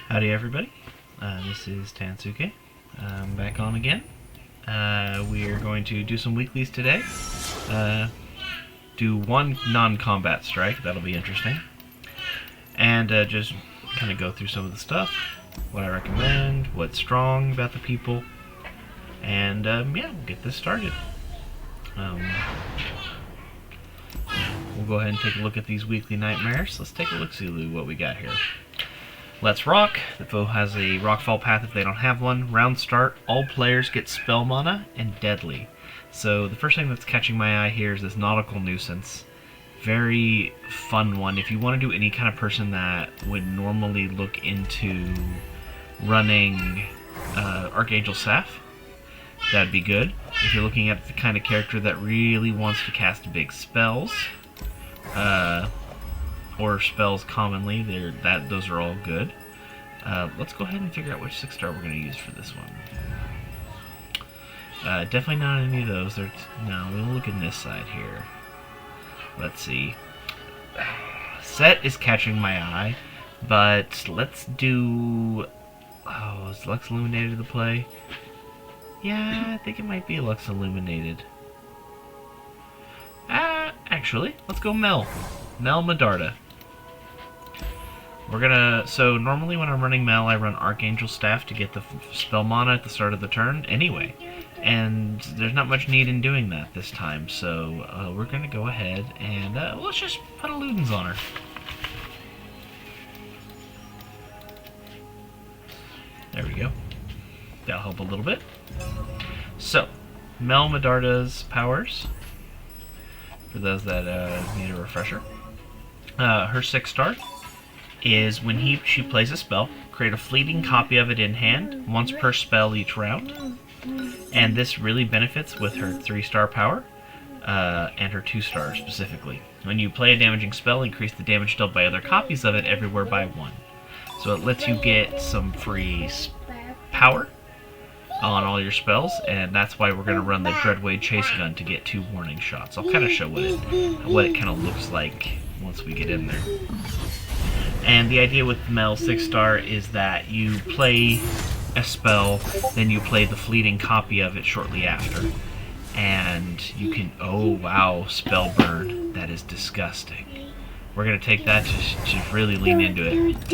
Howdy everybody, this is Tansuke. I'm back on again. We are going to do some weeklies today. Do one non-combat strike, that'll be interesting. And just kind of go through some of the stuff, what I recommend, what's strong about the people, and yeah, we'll get this started. We'll go ahead and take a look at these weekly nightmares. Let's take a look-see what we got here. Let's Rock. The foe has a Rockfall path if they don't have one. Round start, all players get Spell Mana and Deadly. So the first thing that's catching my eye here is this Nautical Nuisance. Very fun one. If you want to do any kind of person that would normally look into running Archangel Seth, that'd be good. If you're looking at the kind of character that really wants to cast big spells, or spells commonly, those are all good. Let's go ahead and figure out which 6-star we're going to use for this one. Definitely not any of those. No, we'll look in this side here. Let's see. Set is catching my eye, but let's do... Oh, is Lux Illuminated the play? Yeah, I think it might be Lux Illuminated. Actually, let's go Mel. Mel Medarda. So normally when I'm running Mel, I run Archangel Staff to get the spell mana at the start of the turn anyway. And there's not much need in doing that this time, so we're gonna go ahead and let's just put a Ludens on her. There we go. That'll help a little bit. So, Mel Medarda's powers, for those that need a refresher. Her 6-star is when she plays a spell, create a fleeting copy of it in hand, once per spell each round. And this really benefits with her 3-star power, and her 2-star specifically. When you play a damaging spell, increase the damage dealt by other copies of it everywhere by 1. So it lets you get some free power on all your spells, and that's why we're going to run the Dreadwade Chase Gun to get 2 warning shots. I'll kind of show what it kind of looks like once we get in there. And the idea with Mel 6-star is that you play a spell, then you play the fleeting copy of it shortly after. And you can... Oh, wow, Spell Burn. That is disgusting. We're going to take that to really lean into it.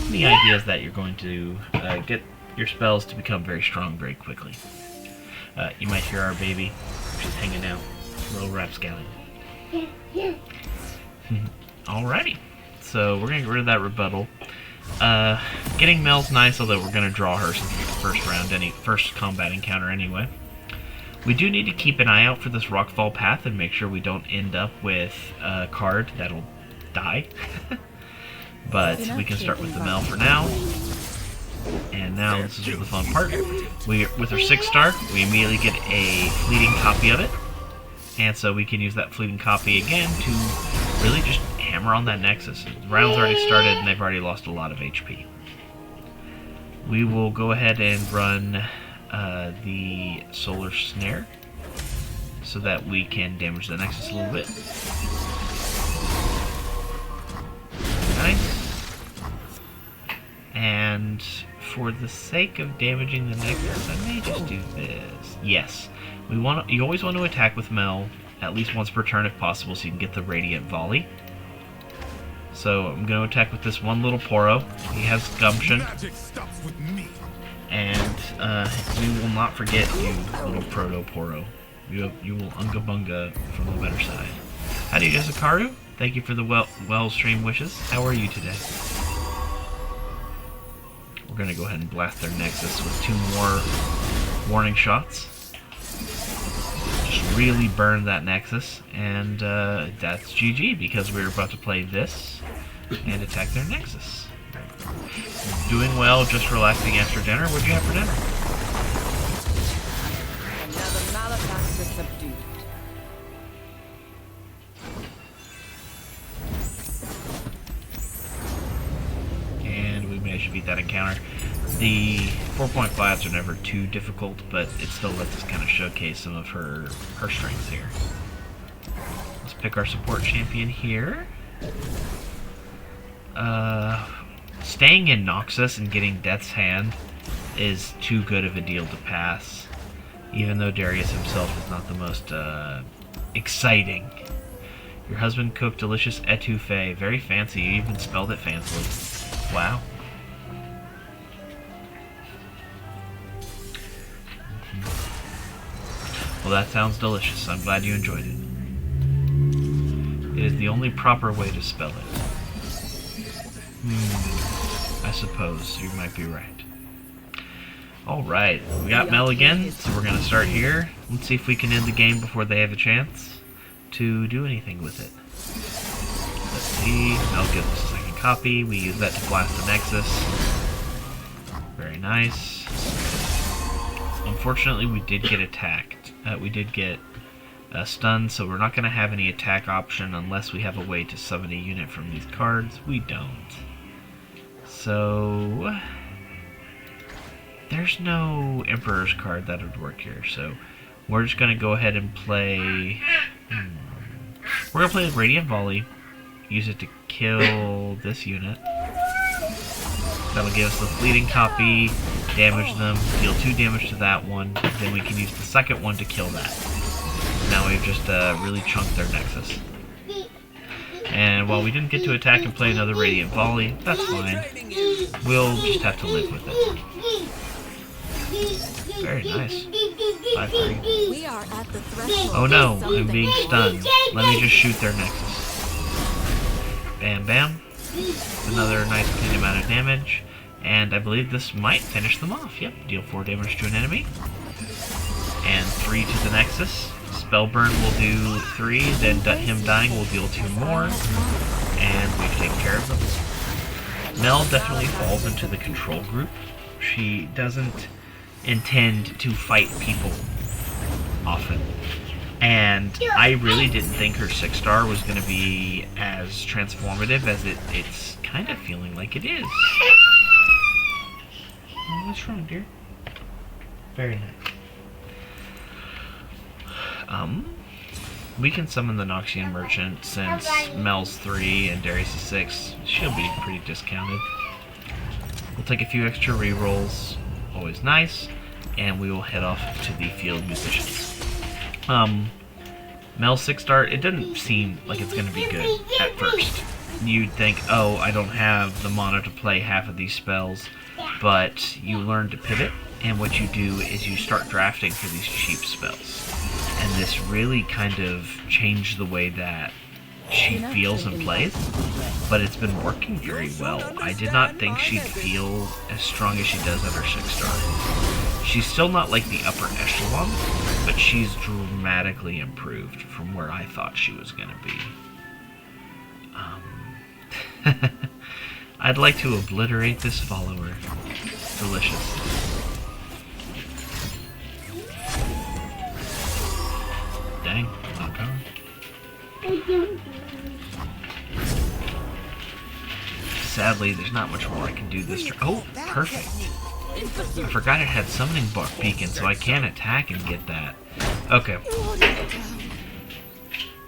The idea is that you're going to get your spells to become very strong very quickly. You might hear our baby. She's hanging out. Little rapscallion. Alrighty. So we're going to get rid of that rebuttal. Getting Mel's nice, although we're going to draw her since it's the first round, first combat encounter anyway. We do need to keep an eye out for this Rockfall path and make sure we don't end up with a card that'll die. But we can start with the Mel for now. And now this is the fun part. With our 6-star, we immediately get a fleeting copy of it. And so we can use that fleeting copy again to really just hammer on that Nexus. The round's already started and they've already lost a lot of HP. We will go ahead and run the Solar Snare so that we can damage the Nexus a little bit. Nice. And for the sake of damaging the Nexus, I may just do this. Yes. You always want to attack with Mel at least once per turn if possible so you can get the Radiant Volley. So I'm going to attack with this one little Poro. He has Gumption. And we will not forget you, little Proto-Poro. You will Unga Bunga from the better side. Howdy, Jessicaru. Thank you for the well stream wishes. How are you today? We're going to go ahead and blast their Nexus with 2 more warning shots. Just really burn that Nexus, and that's GG because we're about to play this and attack their Nexus. Doing well, just relaxing after dinner. What'd you have for dinner? Another malefactor subdued. And we managed to beat that encounter. The 4.5s are never too difficult, but it still lets us kind of showcase some of her strengths here. Let's pick our support champion here. Staying in Noxus and getting Death's Hand is too good of a deal to pass, even though Darius himself is not the most exciting. Your husband cooked delicious etouffee. Very fancy. You even spelled it fancily. Wow. Well, that sounds delicious. I'm glad you enjoyed it. It is the only proper way to spell it. I suppose you might be right. Alright, we got Mel again, so we're going to start here. Let's see if we can end the game before they have a chance to do anything with it. Let's see. Mel gives us a second copy. We use that to blast the Nexus. Very nice. Unfortunately, we did get attacked. We did get stunned, so we're not going to have any attack option unless we have a way to summon a unit from these cards. We don't. So there's no Emperor's card that would work here, so we're just going to go ahead and play... We're going to play the Radiant Volley, use it to kill this unit. That'll give us the fleeting copy, damage them, deal 2 damage to that one, then we can use the second one to kill that. Now we've just really chunked their Nexus. And while we didn't get to attack and play another Radiant Volley, that's fine. We'll just have to live with it. Very nice. 5-3. We are at the threshold. Oh no, I'm being stunned. Let me just shoot their Nexus. Bam bam. Another nice clean amount of damage. And I believe this might finish them off. Yep, deal 4 damage to an enemy. And 3 to the Nexus. Spellburn will do 3, then him dying will deal 2 more. And we've taken care of them. Mel definitely falls into the control group. She doesn't intend to fight people often. And I really didn't think her 6-star was going to be as transformative as it's kind of feeling like it is. What's wrong, dear? Very nice. We can summon the Noxian Merchant since Mel's 3 and Darius is 6. She'll be pretty discounted. We'll take a few extra rerolls, always nice, and we will head off to the Field Musicians. Mel's 6-star, it didn't seem like it's going to be good at first. You'd think, oh, I don't have the mana to play half of these spells, but you learn to pivot, and what you do is you start drafting for these cheap spells. And this really kind of changed the way that she feels and plays, but it's been working very well. I did not think she'd feel as strong as she does at her 6-star. She's still not like the upper echelon, but she's dramatically improved from where I thought she was going to be. I'd like to obliterate this follower. Delicious. Dang, not power. Sadly, there's not much more I can do this turn. Oh, perfect. I forgot it had summoning beacon, so I can attack and get that. Okay.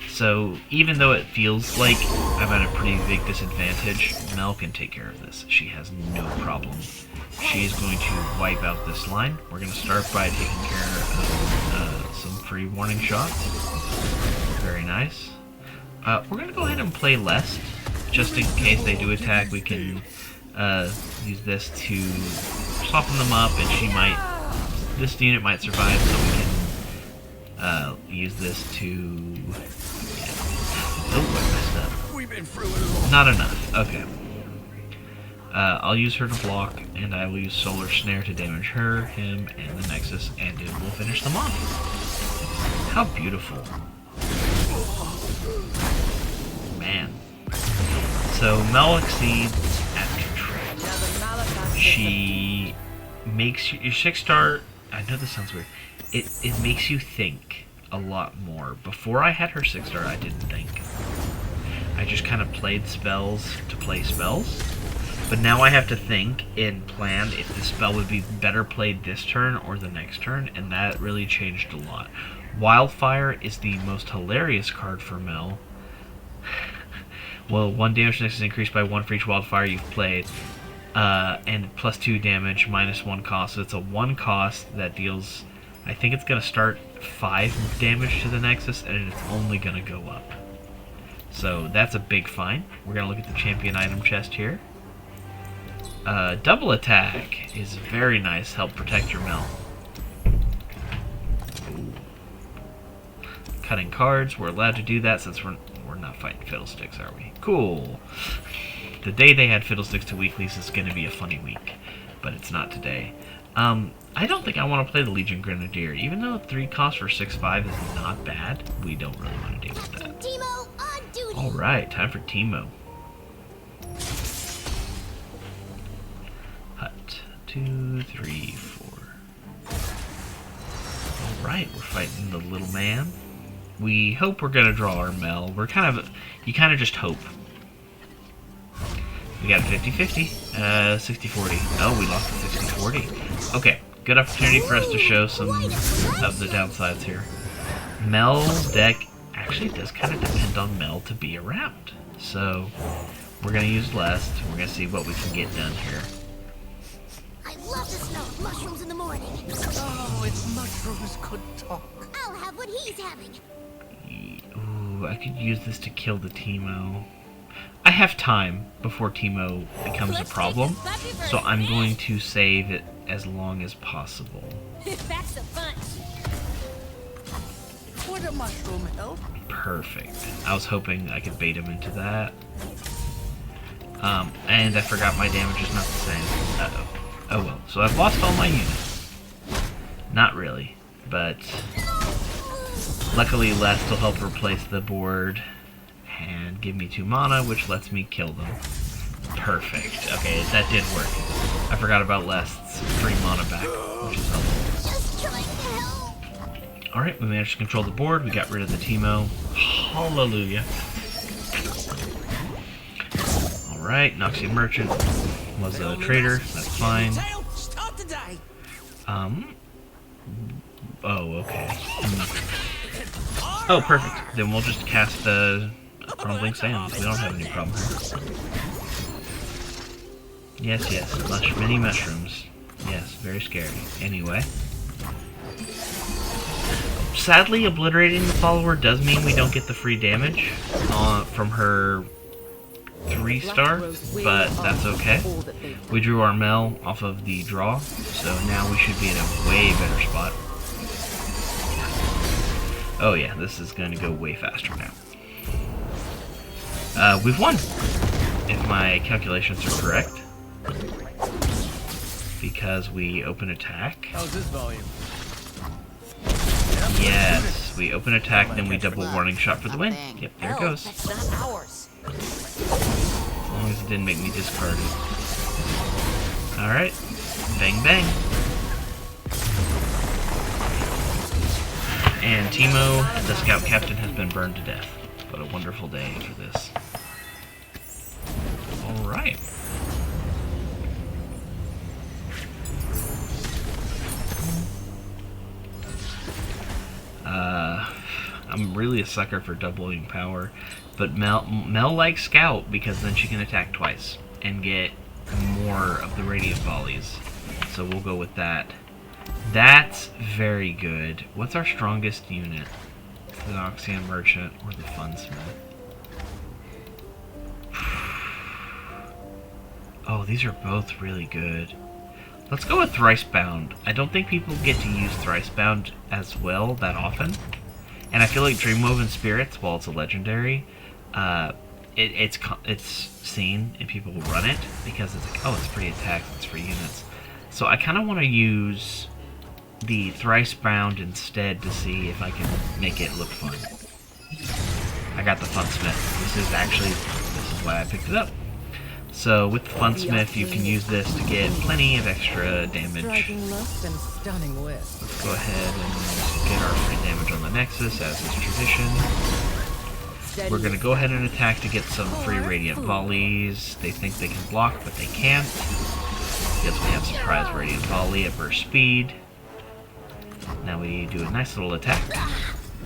So, even though it feels like I'm at a pretty big disadvantage, Mel can take care of this. She has no problem. She is going to wipe out this line. We're going to start by taking care of some free warning shots. Very nice. We're going to go ahead and play Lest. Just in case they do attack, we can use this to soften them up, and she might... This unit might survive, so we can use this to... Oh, I messed up. We've been through it all. Not enough. Okay. I'll use her to block, and I will use Solar Snare to damage her, him, and the Nexus, and it will finish them off. How beautiful. Man. So, Mel exceeds at control. Now the malefactors She makes you... Your 6-star... I know this sounds weird. It makes you think a lot more. Before I had her 6-star, I didn't think. I just kind of played spells to play spells. But now I have to think and plan if the spell would be better played this turn or the next turn, and that really changed a lot. Wildfire is the most hilarious card for Mel. Well, 1 damage next is increased by 1 for each wildfire you've played, and plus 2 damage, minus 1 cost. So it's a 1 cost that deals, I think it's going to start 5 damage to the Nexus, and it's only going to go up. So that's a big find. We're going to look at the champion item chest here. Double attack is very nice. Help protect your Mel. Ooh. Cutting cards. We're allowed to do that since we're not fighting Fiddlesticks, are we? Cool. The day they had Fiddlesticks to weeklies is going to be a funny week, but it's not today. I don't think I want to play the Legion Grenadier. Even though 3 cost for 6/5 is not bad, we don't really want to deal with that. Teemo on duty. Alright, time for Teemo. Hut. 2, 3, 4. Alright, we're fighting the little man. We hope we're going to draw our Mel. You kind of just hope. We got a 50-50, 60-40. Oh, we lost a 60-40. Okay, good opportunity for us to show some of the downsides here. Mel's deck actually does kind of depend on Mel to be around. So, we're going to use Lest. We're going to see what we can get done here. I love the smell of mushrooms in the morning. Oh, it's mushrooms could talk. I'll have what he's having. Ooh, I could use this to kill the Teemo. I have time before Teemo becomes a problem, so I'm going to save it as long as possible. That's a bunch. Would a mushroom help? Perfect. I was hoping I could bait him into that. And I forgot my damage is not the same. Uh-oh. Oh well. So I've lost all my units. Not really, but luckily Lest will help replace the board and give me 2 mana, which lets me kill them. Perfect. Okay, that did work. I forgot about Lest's 3 mana back, which is helpful. Just trying to help. Alright, we managed to control the board. We got rid of the Teemo. Hallelujah. Alright, Noxian Merchant was a traitor. That's fine. Start the day. Oh, okay. Oh, perfect. Then we'll just cast the Crumbling Sands. We don't have any problem here. Yes. Many mushrooms. Yes, very scary. Anyway. Sadly, obliterating the follower does mean we don't get the free damage from her 3-star, but that's okay. We drew our Mel off of the draw, so now we should be in a way better spot. Oh yeah, this is going to go way faster now. We've won, if my calculations are correct. Because we open attack. How's this volume? Yes, we open attack, then we double warning shot for the win. Yep, there it goes. That's not ours. As long as it didn't make me discard it. Alright. Bang bang. And Teemo, the scout captain, has been burned to death. What a wonderful day for this. Alright. I'm really a sucker for doubling power. But Mel likes Scout because then she can attack twice and get more of the radiant volleys. So we'll go with that. That's very good. What's our strongest unit? The Noxian Merchant or the Funsmith? Oh, these are both really good. Let's go with Thricebound. I don't think people get to use Thricebound as well that often. And I feel like Dreamwoven Spirits, while it's a legendary, it's seen and people will run it because it's like, oh, it's free attacks, it's free units. So I kind of want to use the Thricebound instead to see if I can make it look fun. I got the Funsmith. This is why I picked it up. So with the Funsmith, you can use this to get plenty of extra damage. Striking left and stunning west. Let's go ahead and get our free damage on the Nexus, as is tradition. We're going to go ahead and attack to get some free Radiant Volleys. They think they can block, but they can't. Because we have Surprise Radiant Volley at burst speed. Now we do a nice little attack.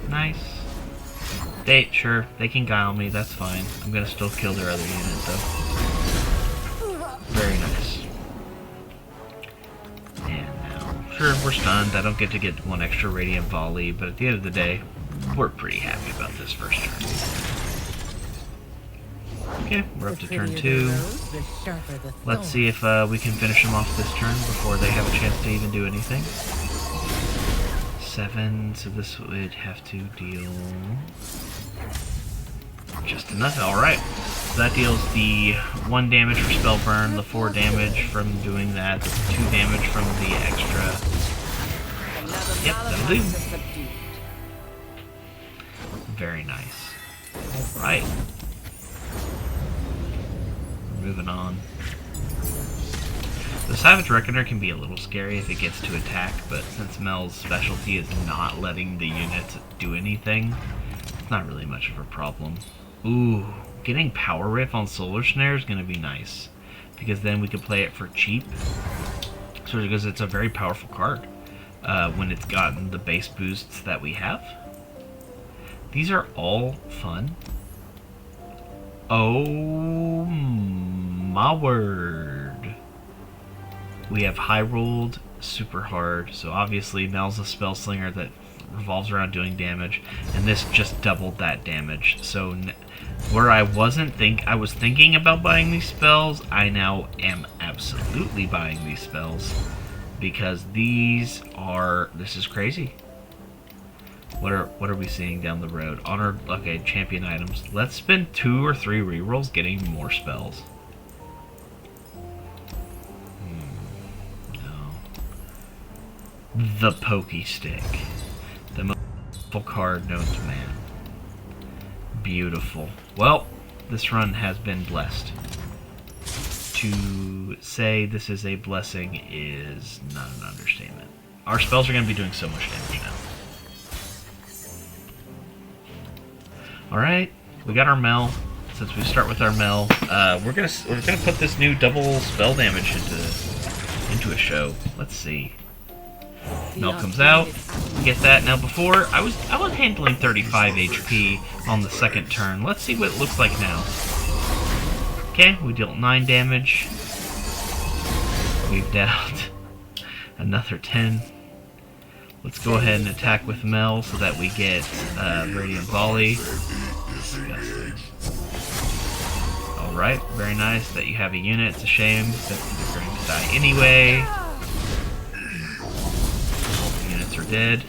Nice. Sure, they can guile me, that's fine. I'm going to still kill their other unit, though. Very nice. And now, sure, we're stunned. I don't get to get one extra Radiant Volley, but at the end of the day, we're pretty happy about this first turn. Okay, we're up to turn 2. Let's see if we can finish them off this turn before they have a chance to even do anything. 7, so this would have to deal just enough. Alright, so that deals the 1 damage for spell burn, the 4 damage from doing that, the 2 damage from the extra. Yep, that'll do. Very nice. Alright. Moving on. The Savage Reckoner can be a little scary if it gets to attack, but since Mel's specialty is not letting the units do anything, it's not really much of a problem. Ooh, getting Power Riff on Solar Snare is going to be nice, because then we can play it for cheap. So because it's a very powerful card when it's gotten the base boosts that we have. These are all fun. Oh my word. We have High Rolled, Super Hard, so obviously Mel's a spell slinger that revolves around doing damage, and this just doubled that damage. So where I was thinking about buying these spells, I now am absolutely buying these spells, because this is crazy. What are we seeing down the road? Okay, champion items. Let's spend 2 or 3 rerolls getting more spells. No. The Pokey Stick. The most powerful card known to man. Beautiful. Well, this run has been blessed. To say this is a blessing is not an understatement. Our spells are going to be doing so much damage now. Alright, we got our Mel. Since we start with our Mel, we're gonna put this new double spell damage into a show. Let's see. Mel comes out. Get that. Now before I was handling 35 HP on the second turn. Let's see what it looks like now. Okay, we dealt 9 damage. We've dealt another 10. Let's go ahead and attack with Mel so that we get Radiant Volley. Disgusting. Alright, very nice that you have a unit. It's a shame that they're going to die anyway. The units are dead.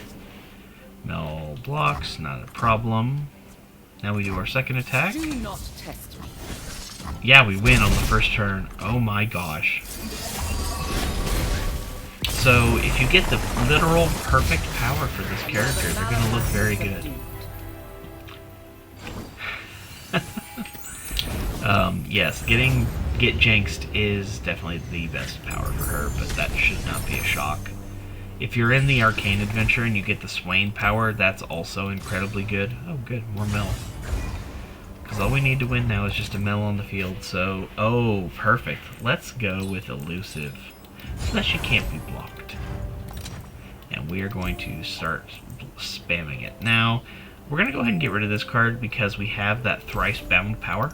Mel blocks, not a problem. Now we do our second attack. Do not test me. Yeah, we win on the first turn. Oh my gosh. So, if you get the literal perfect power for this character, they're going to look very good. Yes, get Jinxed is definitely the best power for her, but that should not be a shock. If you're in the Arcane Adventure and you get the Swain power, that's also incredibly good. Oh good, more Mel. Because all we need to win now is just a Mel on the field, so... Oh, perfect. Let's go with Elusive. So that she can't be blocked. And we are going to start spamming it. Now, We're going to go ahead and get rid of this card because we have that thrice bound power.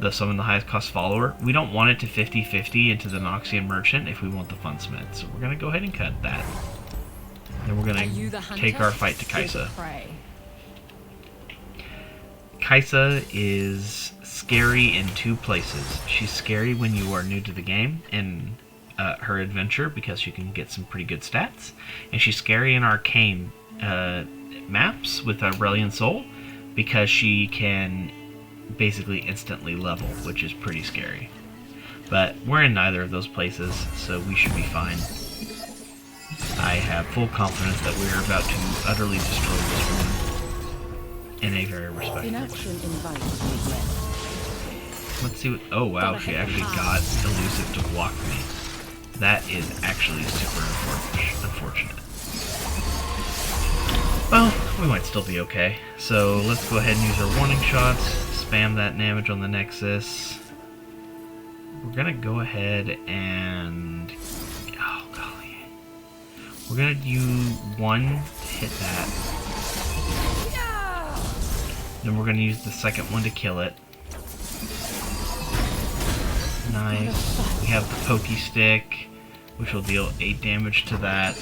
The summon the highest cost follower. We don't want it to 50-50 into the Noxian Merchant if we want the Funsmith. So we're going to go ahead and cut that. Then we're going to take our fight to Kaisa. Kaisa is scary in two places. She's scary when you are new to the game and her adventure because she can get some pretty good stats. And she's scary in arcane maps with Aurelion Soul because she can basically instantly level, which is pretty scary. But we're in neither of those places, so we should be fine. I have full confidence that we're about to utterly destroy this woman in a very respectful way. Let's see what... Oh wow, she actually got Elusive to block me. That is actually super unfortunate. Well, we might still be okay. So let's go ahead and use our warning shots. Spam that damage on the Nexus. We're gonna go ahead and... Oh, golly. We're gonna do one to hit that. Then we're gonna use the second one to kill it. Nice. We have the Pokey Stick, which will deal 8 damage to that.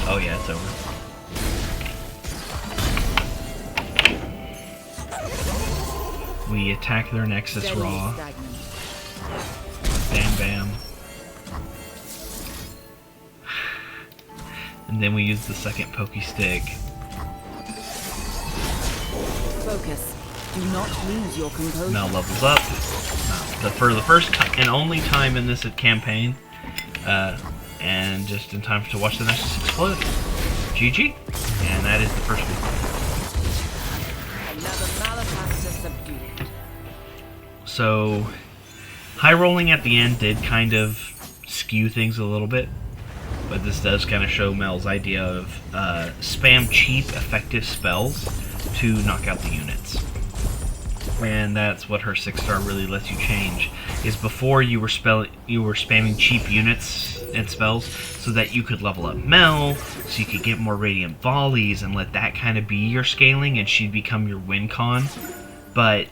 Oh yeah, it's over. We attack their Nexus raw. Bam bam. And then we use the second Pokey Stick. Focus. Do not lose your composure. Mel levels up. For the first and only time in this campaign. And just in time to watch the Nexus explode. GG. And that is the first week. So, high rolling at the end did kind of skew things a little bit, but this does kind of show Mel's idea of spam cheap, effective spells to knock out the units. And that's what her 6-star really lets you change. Is before you were spamming cheap units and spells so that you could level up Mel, so you could get more Radiant Volleys and let that kind of be your scaling, and she'd become your win con. But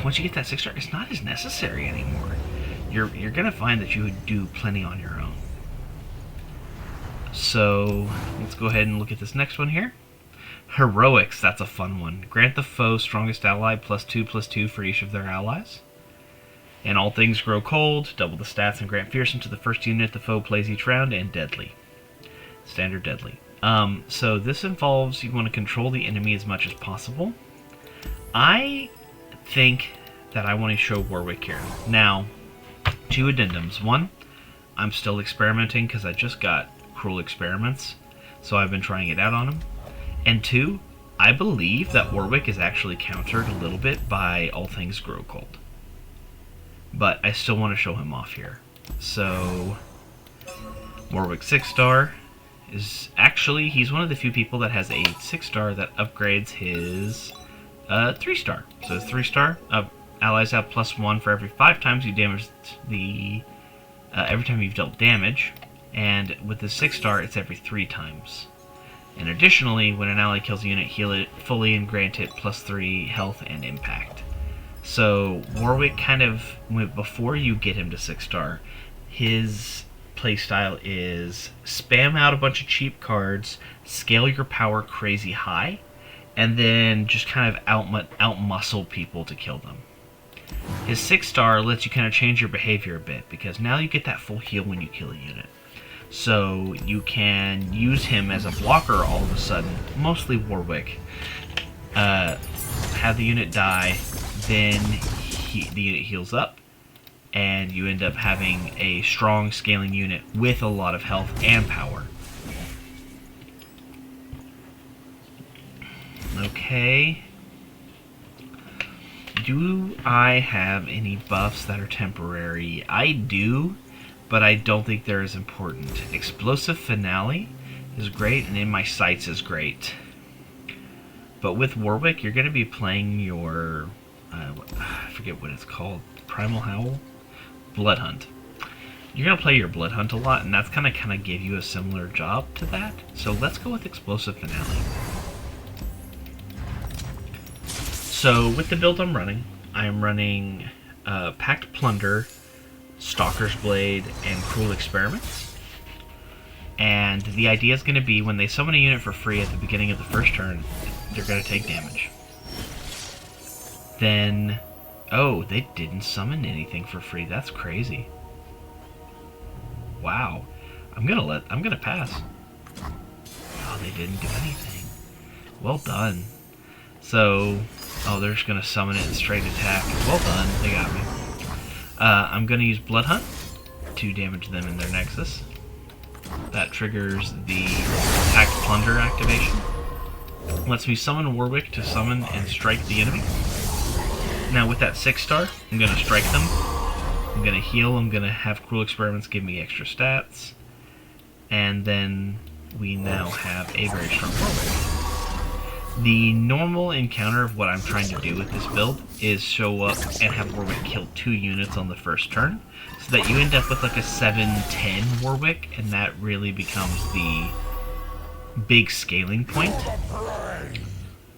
once you get that 6-star, it's not as necessary anymore. You're gonna find that you would do plenty on your own. So let's go ahead and look at this next one here. Heroics, that's a fun one. Grant the foe strongest ally +2/+2 for each of their allies. And all things grow cold, double the stats and grant fearsome to the first unit the foe plays each round, and deadly. Standard deadly. So this involves you want to control the enemy as much as possible. I think that I want to show Warwick here. Now, 2 addendums. 1, I'm still experimenting because I just got Cruel Experiments, so I've been trying it out on him. And 2, I believe that Warwick is actually countered a little bit by All Things Grow Cold. But I still want to show him off here. So, Warwick 6-star is actually, he's one of the few people that has a 6-star that upgrades his 3-star. So 3-star, allies have +1 for every 5 times you damage the, every time you've dealt damage. And with the 6-star, it's every 3 times. And additionally, when an ally kills a unit, heal it fully and grant it +3 health and impact. So Warwick kind of, before you get him to 6-star, his playstyle is spam out a bunch of cheap cards, scale your power crazy high, and then just kind of out-muscle people to kill them. His 6-star lets you kind of change your behavior a bit, because now you get that full heal when you kill a unit. So you can use him as a blocker all of a sudden, mostly Warwick. Have the unit die, then the unit heals up, and you end up having a strong scaling unit with a lot of health and power. Okay. Do I have any buffs that are temporary? I do, but I don't think they're as important. Explosive Finale is great, and In My Sights is great. But with Warwick, you're going to be playing your, I forget what it's called, Primal Howl? Blood Hunt. you're gonna play your Blood Hunt a lot, and that's kind of give you a similar job to that. So let's go with Explosive Finale. So with the build I'm running, Packed Plunder, Stalker's Blade, and Cruel Experiments. And the idea is going to be when they summon a unit for free at the beginning of the first turn, they're going to take damage. Then, oh, they didn't summon anything for free. That's crazy. Wow. I'm gonna pass. Oh, they didn't do anything. Well done. So, oh, they're just gonna summon it and straight attack. Well done. They got me. I'm gonna use Blood Hunt to damage them in their Nexus. That triggers the Packed Plunder activation. Lets me summon Warwick to summon and strike the enemy. Now with that 6-star, I'm going to strike them. I'm going to heal. I'm going to have Cruel Experiments give me extra stats. And then we now have a very strong Warwick. The normal encounter of what I'm trying to do with this build is show up and have Warwick kill 2 units on the first turn, so that you end up with like a 7-10 Warwick, and that really becomes the big scaling point.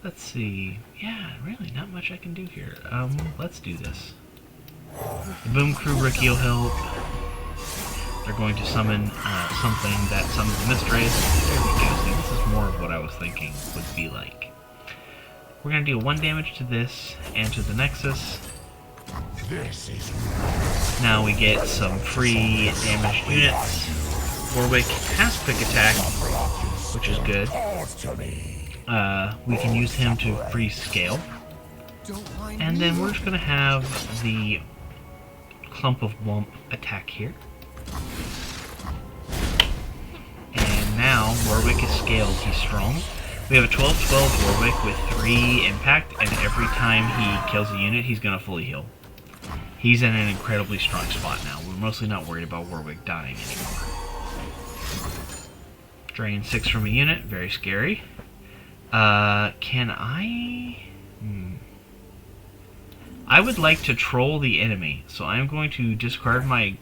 Let's see. Yeah, really not much I can do here. Let's do this. The Boom Crew Rookie will help. They're going to summon something that summons the Mistwraith. There we go. See, this is more of what I was thinking would be like. We're going to do 1 damage to this and to the Nexus. Now we get some free damaged units. Warwick has Quick Attack, which is good. We can use him to free scale. And then we're just going to have the Clump of Wump attack here. And now Warwick is scaled, he's strong. We have a 12-12 Warwick with 3 impact, and every time he kills a unit, he's going to fully heal. He's in an incredibly strong spot now. We're mostly not worried about Warwick dying anymore. Drain 6 from a unit, very scary. Can I... I would like to troll the enemy, so I'm going to discard my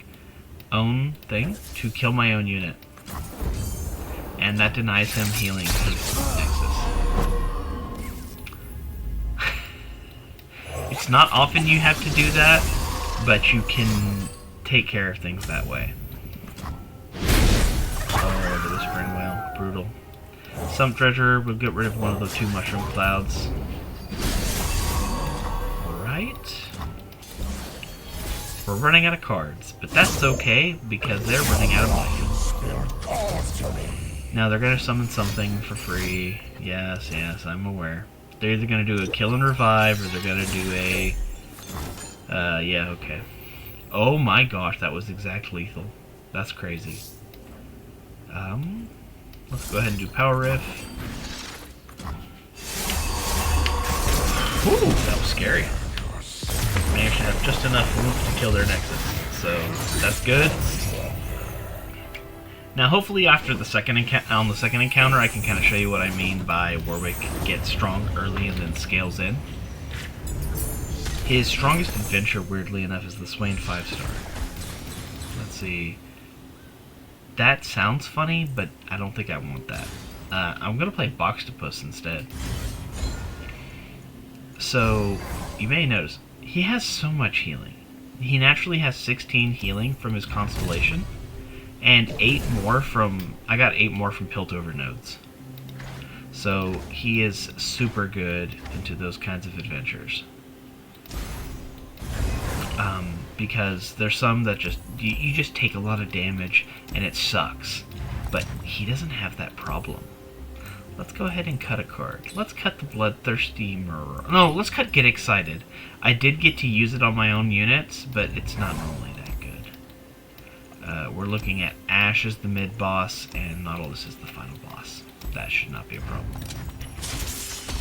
own thing to kill my own unit. And that denies him healing his Nexus. It's not often you have to do that, but you can take care of things that way. Oh, the Whispering Whale. Brutal. Sump Treasure, we'll get rid of one of the 2 Mushroom Clouds. Alright. We're running out of cards, but that's okay, because they're running out of money. Now they're going to summon something for free. Yes, I'm aware. They're either going to do a Kill and Revive, or they're going to do a... yeah, okay. Oh my gosh, that was exact lethal. That's crazy. Let's go ahead and do Power Riff. Ooh, that was scary. Managed to have just enough room to kill their Nexus, so that's good. Now, hopefully, after the second encounter, I can kind of show you what I mean by Warwick gets strong early and then scales in. His strongest adventure, weirdly enough, is the Swain 5-star. Let's see. That sounds funny, but I don't think I want that. I'm going to play Boxtopus instead. So, you may notice, he has so much healing. He naturally has 16 healing from his Constellation, and 8 more from... I got 8 more from Piltover Nodes. So, he is super good into those kinds of adventures. Because there's some that just... You just take a lot of damage, and it sucks. But he doesn't have that problem. Let's go ahead and cut a card. Let's cut the Bloodthirsty Murderer. No, let's cut Get Excited. I did get to use it on my own units, but it's not normally that good. We're looking at Ash as the mid-boss, and Nautilus as the final boss. That should not be a problem.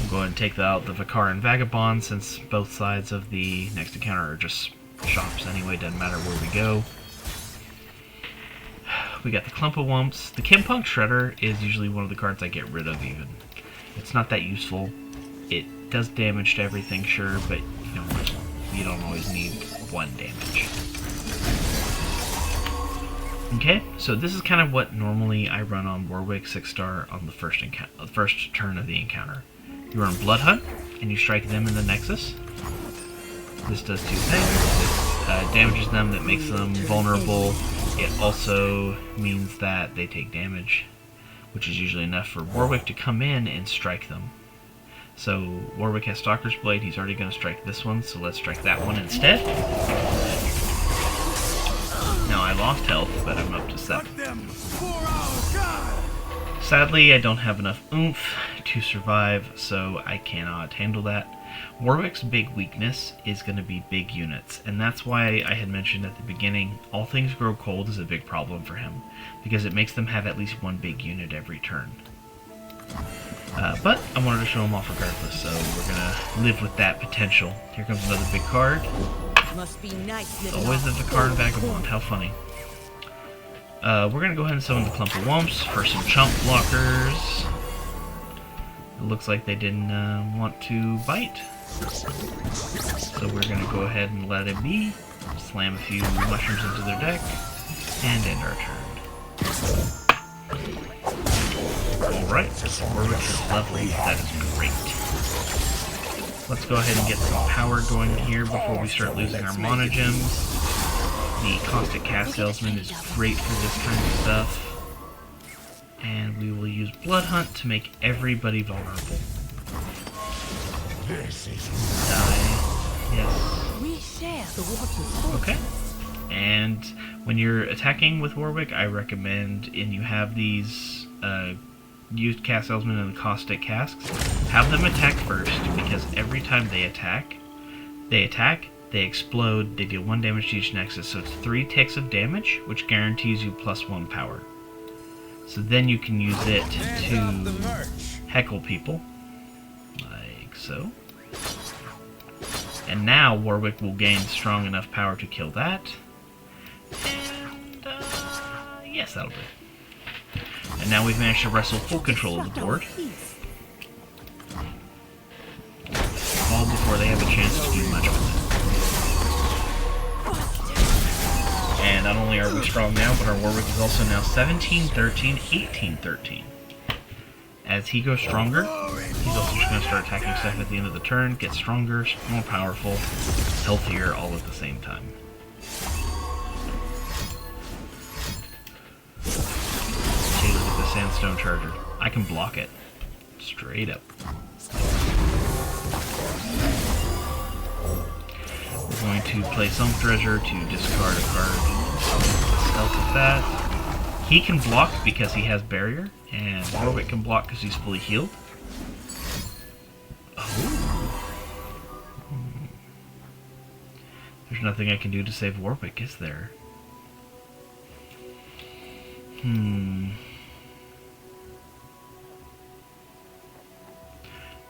We'll go ahead and take out the Vicar and Vagabond, since both sides of the next encounter are just shops anyway, doesn't matter where we go. We got the Clump of Wumps. The Kimpunk Shredder is usually one of the cards I get rid of even. It's not that useful. It does damage to everything, sure, but you don't always need 1 damage. Okay, so this is kind of what normally I run on Warwick 6-star on the first turn of the encounter. You run Blood Hunt, and you strike them in the Nexus. This does two things. It damages them, that makes them vulnerable. It also means that they take damage, which is usually enough for Warwick to come in and strike them. So Warwick has Stalker's Blade, he's already going to strike this one, so let's strike that one instead. Now I lost health, but I'm up to 7. Sadly, I don't have enough oomph to survive, so I cannot handle that. Warwick's big weakness is going to be big units, and that's why I had mentioned at the beginning, All Things Grow Cold is a big problem for him, because it makes them have at least one big unit every turn. But I wanted to show him off regardless, so we're going to live with that potential. Here comes another big card. Must be nice. It's always the Vakar and Vagabond, how funny. We're going to go ahead and summon the Clump of Wumps for some chump blockers. It looks like they didn't want to bite. So we're going to go ahead and let it be. Slam a few mushrooms into their deck. And end our turn. Alright, Warwick is lovely. That is great. Let's go ahead and get some power going here before we start losing our mana gems. The Caustic Cast Salesman is great for this kind of stuff. And we will use Blood Hunt to make everybody vulnerable. Die. Yes. We share the water's Okay. And when you're attacking with Warwick, I recommend, and you have these used Cast Salesman and the Caustic Casks, have them attack first, because every time they attack, they explode, they deal 1 damage to each Nexus, so it's 3 ticks of damage, which guarantees you +1 power. So then you can use it to heckle people, like so. And now Warwick will gain strong enough power to kill that. And, yes, that'll do. And now we've managed to wrestle full control of the board. All before they have a chance to do much with it. And not only are we strong now, but our Warwick is also now 17-13, 18-13. As he goes stronger, he's also just going to start attacking stuff at the end of the turn, get stronger, more powerful, healthier, all at the same time. Okay, look at the Sandstone Charger. I can block it. Straight up. We're going to play some treasure to discard a card. Stealth with that. He can block because he has barrier, and Warwick can block because he's fully healed. Oh. There's nothing I can do to save Warwick, is there?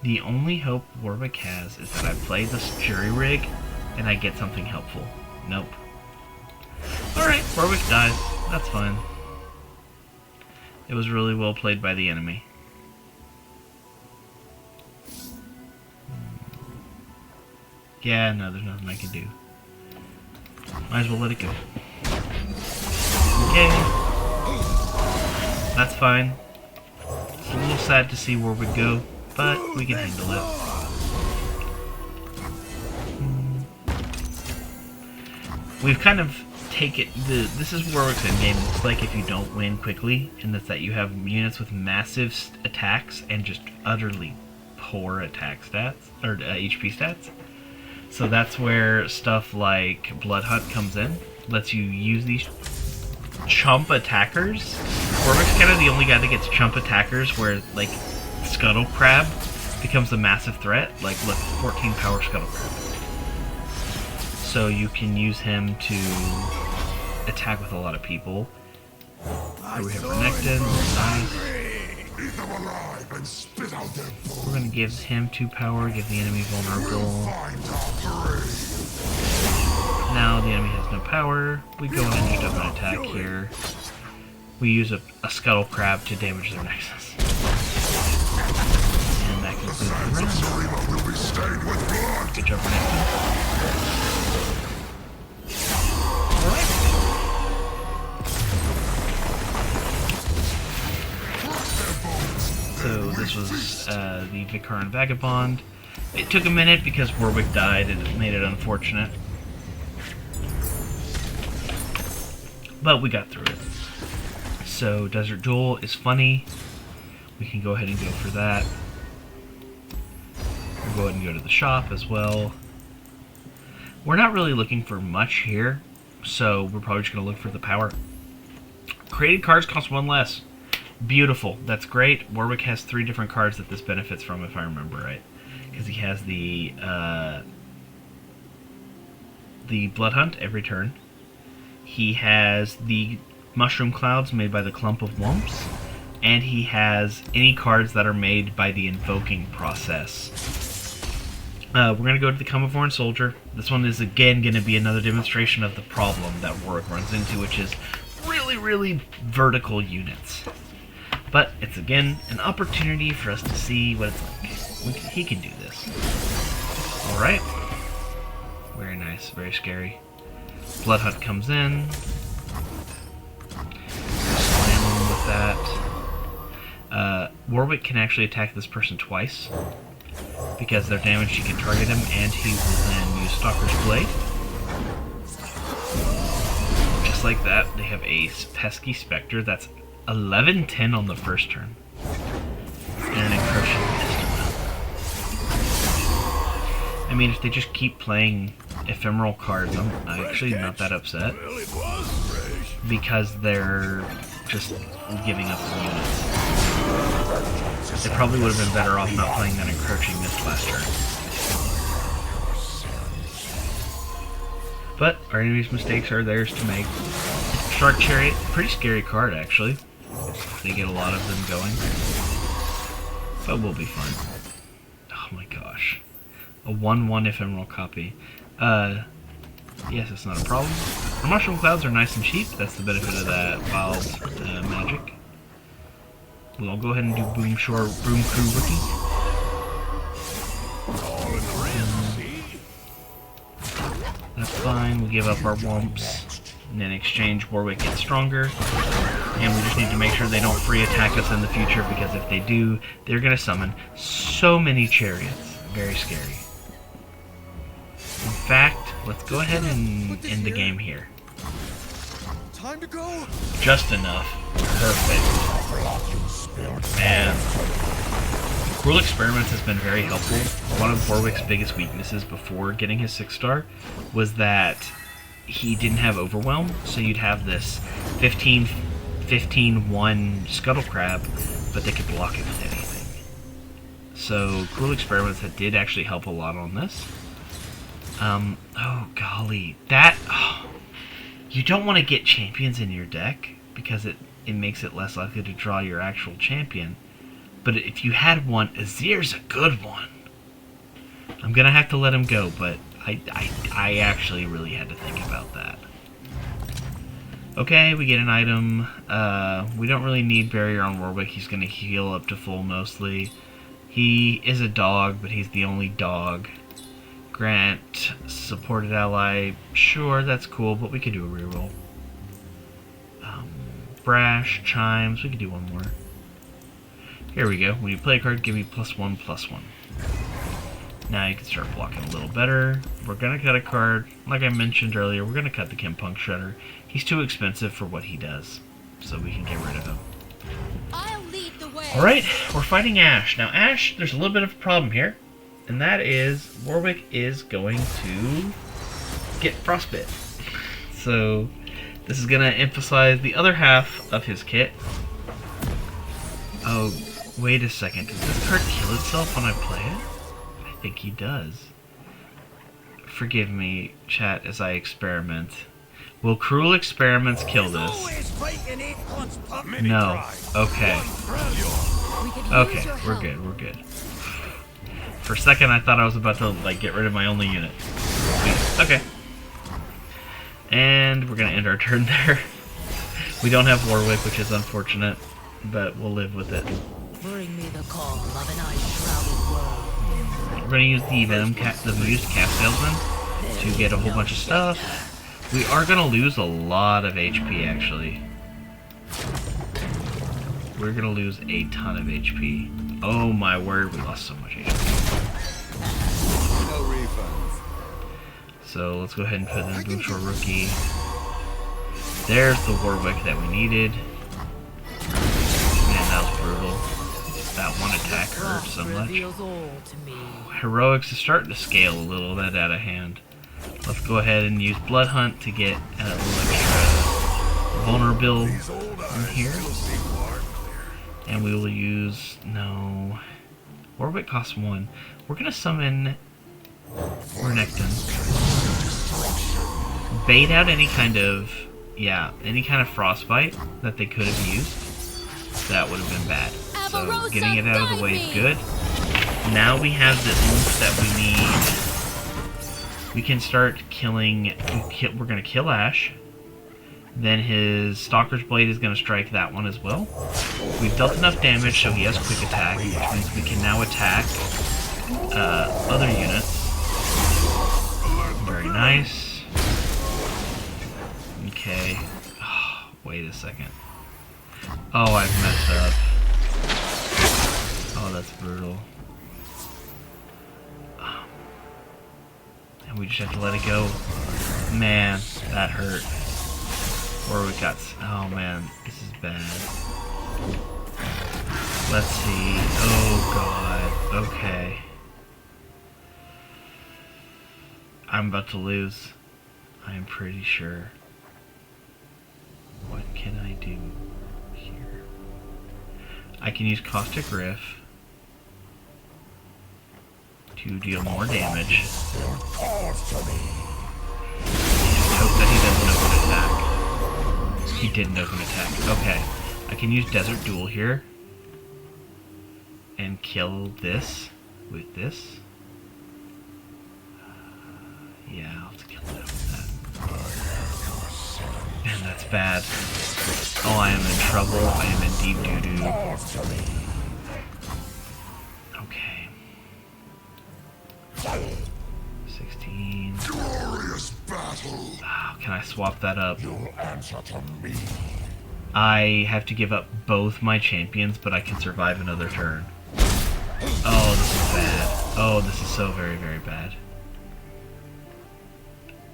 The only hope Warwick has is that I play this jury rig and I get something helpful. Nope. Alright, Warwick dies. That's fine. It was really well played by the enemy. Yeah, no, there's nothing I can do. Might as well let it go. Okay. That's fine. It's a little sad to see Warwick go, but we can handle it. We've kind of taken this is Warwick's endgame. Looks like if you don't win quickly, and that's that you have units with massive attacks and just utterly poor attack stats or HP stats. So that's where stuff like Blood Hunt comes in. Lets you use these chump attackers. Warwick's kind of the only guy that gets chump attackers where, like, Scuttle Crab becomes a massive threat. Like, look, 14 power Scuttle Crab. So you can use him to attack with a lot of people. Here we have Renekton, nice. We're going to give him 2 power, give the enemy vulnerable. Now the enemy has no power. We go in and just have an attack here. We use a Scuttle Crab to damage their Nexus. And that concludes the round. Good job, Renekton. Alright. So this was the Vikaran Vagabond. It took a minute because Warwick died and it made it unfortunate. But we got through it. So Desert Duel is funny. We can go ahead and go for that. We'll go ahead and go to the shop as well. We're not really looking for much here, so we're probably just going to look for the power. Created cards cost 1 less. Beautiful. That's great. Warwick has 3 different cards that this benefits from, if I remember right. Because he has the Blood Hunt every turn. He has the Mushroom Clouds made by the Clump of Wumps. And he has any cards that are made by the Invoking process. We're going to go to the Comovorn Soldier. This one is again going to be another demonstration of the problem that Warwick runs into, which is really vertical units. But it's again an opportunity for us to see what it's like. He can do this. Alright. Very nice, very scary. Blood Hunt comes in. Slam him with that. Warwick can actually attack this person twice. Because they're damaged, he can target him, and he will then use Stalker's Blade. Just like that, they have a Pesky Spectre that's 11-10 on the first turn. And an Encroaching Mist. I mean, if they just keep playing ephemeral cards, I'm actually not that upset. Because they're just giving up the units. They probably would have been better off not playing that Encroaching Mist last turn. But our enemy's mistakes are theirs to make. Shark Chariot, pretty scary card actually. They get a lot of them going. But we'll be fine. Oh my gosh. A 1/1 ephemeral copy. Yes, it's not a problem. Our Mushroom Clouds are nice and cheap. That's the benefit of that wild magic. We'll go ahead and do Broom Crew Rookie. That's fine. We'll give up our Wumps. And in exchange, Warwick gets stronger. And we just need to make sure they don't free attack us in the future, because if they do, they're going to summon so many chariots. Very scary. In fact, let's go ahead and end the game here. Time to go. Just enough. Perfect. Man. Cruel Experiments has been very helpful. One of Warwick's biggest weaknesses before getting his 6-star was that he didn't have Overwhelm, so you'd have this 15-1 Scuttle Crab, but they could block it with anything. So Cruel Experiments that did actually help a lot on this. Oh golly, that... Oh, you don't want to get champions in your deck, because it makes it less likely to draw your actual champion. But if you had one, Azir's a good one. I'm gonna have to let him go, but I actually really had to think about that. Okay, we get an item. We don't really need Barrier on Warwick. He's gonna heal up to full mostly. He is a dog, but he's the only dog. Grant supported ally. Sure, that's cool, but we could do a reroll. Brash, Chimes, we could do one more. Here we go. When you play a card, give me +1/+1. Now you can start blocking a little better. We're going to cut a card. Like I mentioned earlier, we're going to cut the Chempunk Shredder. He's too expensive for what he does, so we can get rid of him. I'll lead the way. Alright, we're fighting Ash. Now Ash, there's a little bit of a problem here, and that is Warwick is going to get Frostbit. So this is going to emphasize the other half of his kit. Oh, wait a second. Does this card kill itself when I play it? I think he does. Forgive me, chat, as I experiment. Will Cruel Experiments kill this? No. Okay. Okay, we're good, we're good. For a second I thought I was about to like get rid of my only unit. Okay. And we're gonna end our turn there. We don't have Warwick, which is unfortunate, but we'll live with it. Bring me the call of an ice-shrouded world. We're gonna use the Venom the Mused Cat Salesman to get a whole bunch of stuff. We are gonna lose a lot of HP actually. we're gonna lose a ton of HP. Oh my word, we lost so much HP. No refunds. So let's go ahead and put in Boots for Rookie. There's the Warwick that we needed. Man, that was brutal. That one attack hurt so much. Reveals all to me. Heroics is starting to scale a little bit out of hand. Let's go ahead and use Blood Hunt to get a little extra vulnerable in here. And we will use... no... Warwick costs 1. We're going to summon Renekton. Bait out any kind of... yeah, any kind of frostbite that they could have used. That would have been bad. So getting it out of the way is good. Now we have the oomph that we need. We can start killing... we're going to kill Ash. Then his Stalker's Blade is going to strike that one as well. We've dealt enough damage so he has quick attack, which means we can now attack other units. Very nice. Okay. Oh, wait a second. Oh, I've messed up. Oh, that's brutal. And we just have to let it go. Man, that hurt. Or we got... oh man, this is bad. Let's see. Oh god. Okay. I'm about to lose. I am pretty sure. What can I do here? I can use Caustic Rift to deal more damage. Just hope that he doesn't open attack. He didn't open attack. Okay. I can use Desert Duel here. And kill this with this. Yeah, I'll have to kill that with that. Man, that's bad. Oh, I am in trouble. I am in deep doo-doo. Okay. 16. Glorious battle. Oh, can I swap that up? You'll answer to me. I have to give up both my champions, but I can survive another turn. Oh, this is bad. Oh, this is so very, very bad.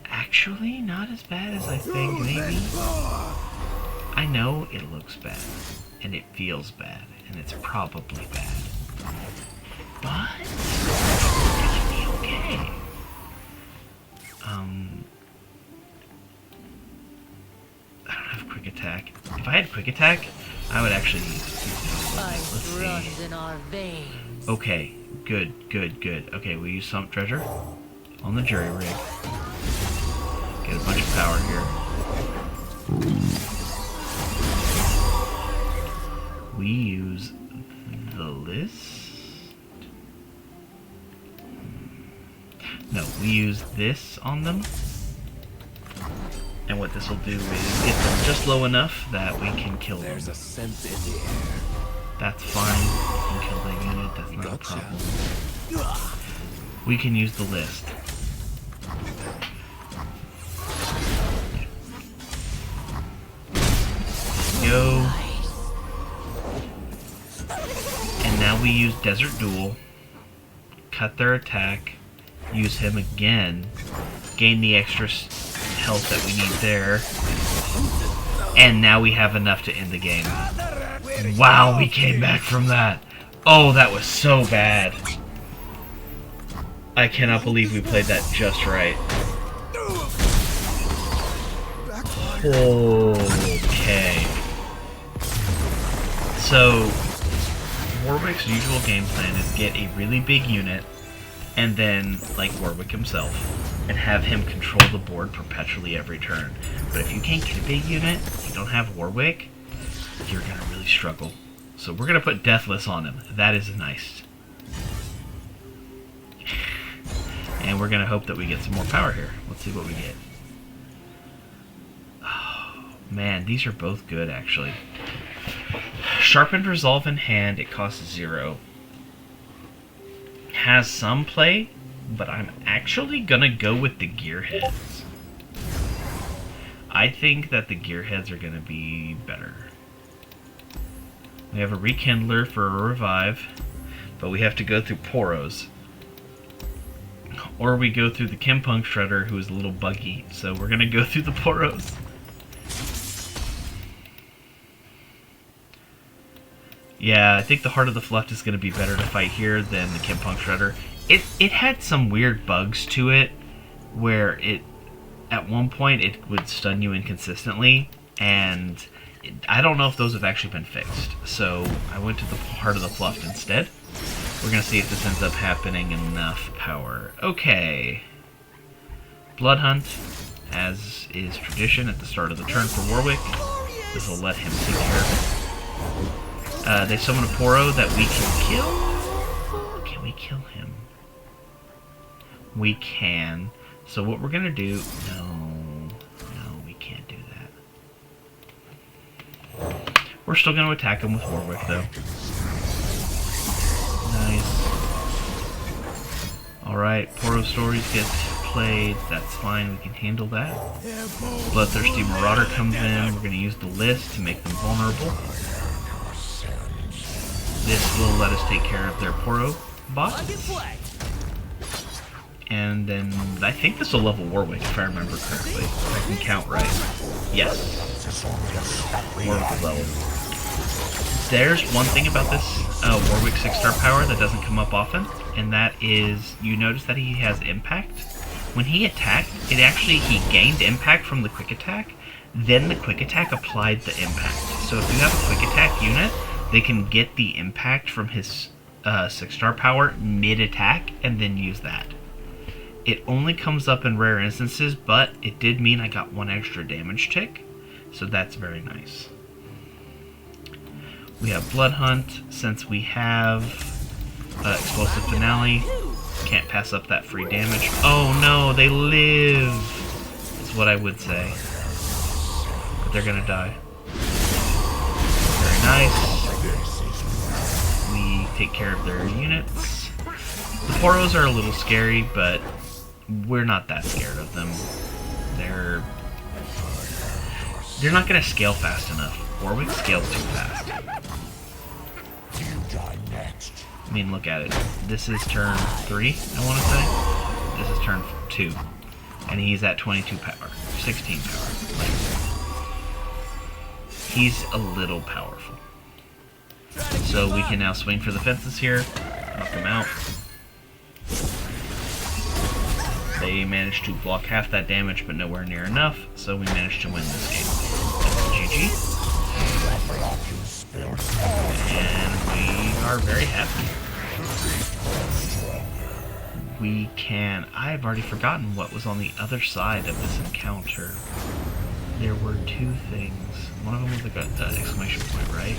Actually, not as bad as I think, maybe. I know it looks bad, and it feels bad, and it's probably bad. But it can be okay. I don't have quick attack. If I had quick attack, I would actually use it. Let's runs see. in our veins. Okay, good, good, good. Okay, we use Sump Treasure on the Jury Rig. Get a bunch of power here. We use the list. No, we use this on them. And what this will do is get them just low enough that we can kill them. There's a scent in the air. That's fine. We can kill that unit. That's not a problem. We can use the list. Go. And now we use Desert Duel. Cut their attack. Use him again. Gain the extra health that we need there. And now we have enough to end the game. Wow, we came back from that. Oh, that was so bad. I cannot believe we played that just right. Okay. So, Warwick's usual game plan is get a really big unit, and then, like Warwick himself, and have him control the board perpetually every turn. But if you can't get a big unit, you don't have Warwick, you're going to really struggle. So we're going to put Deathless on him. That is nice. And we're going to hope that we get some more power here. Let's see what we get. Oh, man, these are both good, actually. Sharpened Resolve in hand, it costs 0. Has some play, but I'm actually gonna go with the Gearheads. I think that the Gearheads are gonna be better. We have a Rekindler for a revive, but we have to go through Poros. Or we go through the Chempunk Shredder, who is a little buggy. So we're gonna go through the Poros. Yeah, I think the Heart of the Fluft is gonna be better to fight here than the Chempunk Shredder. It had some weird bugs to it, where at one point it would stun you inconsistently, and I don't know if those have actually been fixed. So I went to the Heart of the Fluft instead. We're going to see if this ends up happening enough power. Okay. Blood Hunt, as is tradition at the start of the turn for Warwick. This will let him take care of it. They summon a Poro that we can kill. Can we kill him? We can. So what we're going to do... No, we can't do that. We're still going to attack him with Warwick, though. Nice. Alright, Poro Stories gets played. That's fine, we can handle that. Bloodthirsty Marauder comes in. We're going to use the list to make them vulnerable. This will let us take care of their Poro bot. And then I think this will level Warwick, if I remember correctly. If I can count right. Yes. Warwick is leveled. There's one thing about this Warwick 6-star power that doesn't come up often, and that is, you notice that he has impact. When he attacked, he gained impact from the quick attack, then the quick attack applied the impact. So if you have a quick attack unit, they can get the impact from his 6-star power mid-attack, and then use that. It only comes up in rare instances, but it did mean I got 1 extra damage tick, so that's very nice. We have Blood Hunt, since we have Explosive Finale. Can't pass up that free damage. Oh no, they live! Is what I would say. But they're gonna die. Very nice. We take care of their units. The Poros are a little scary, but we're not that scared of them. They're not gonna scale fast enough. Warwick scales too fast. I mean, look at it. This is turn 3, I want to say. This is turn 2. And he's at 22 power. 16 power. Like, he's a little powerful. So we can now swing for the fences here. Knock him out. They managed to block half that damage, but nowhere near enough. So we managed to win this game. GG. And we are very happy. We can... I've already forgotten what was on the other side of this encounter. There were 2 things. One of them was like an exclamation point, right?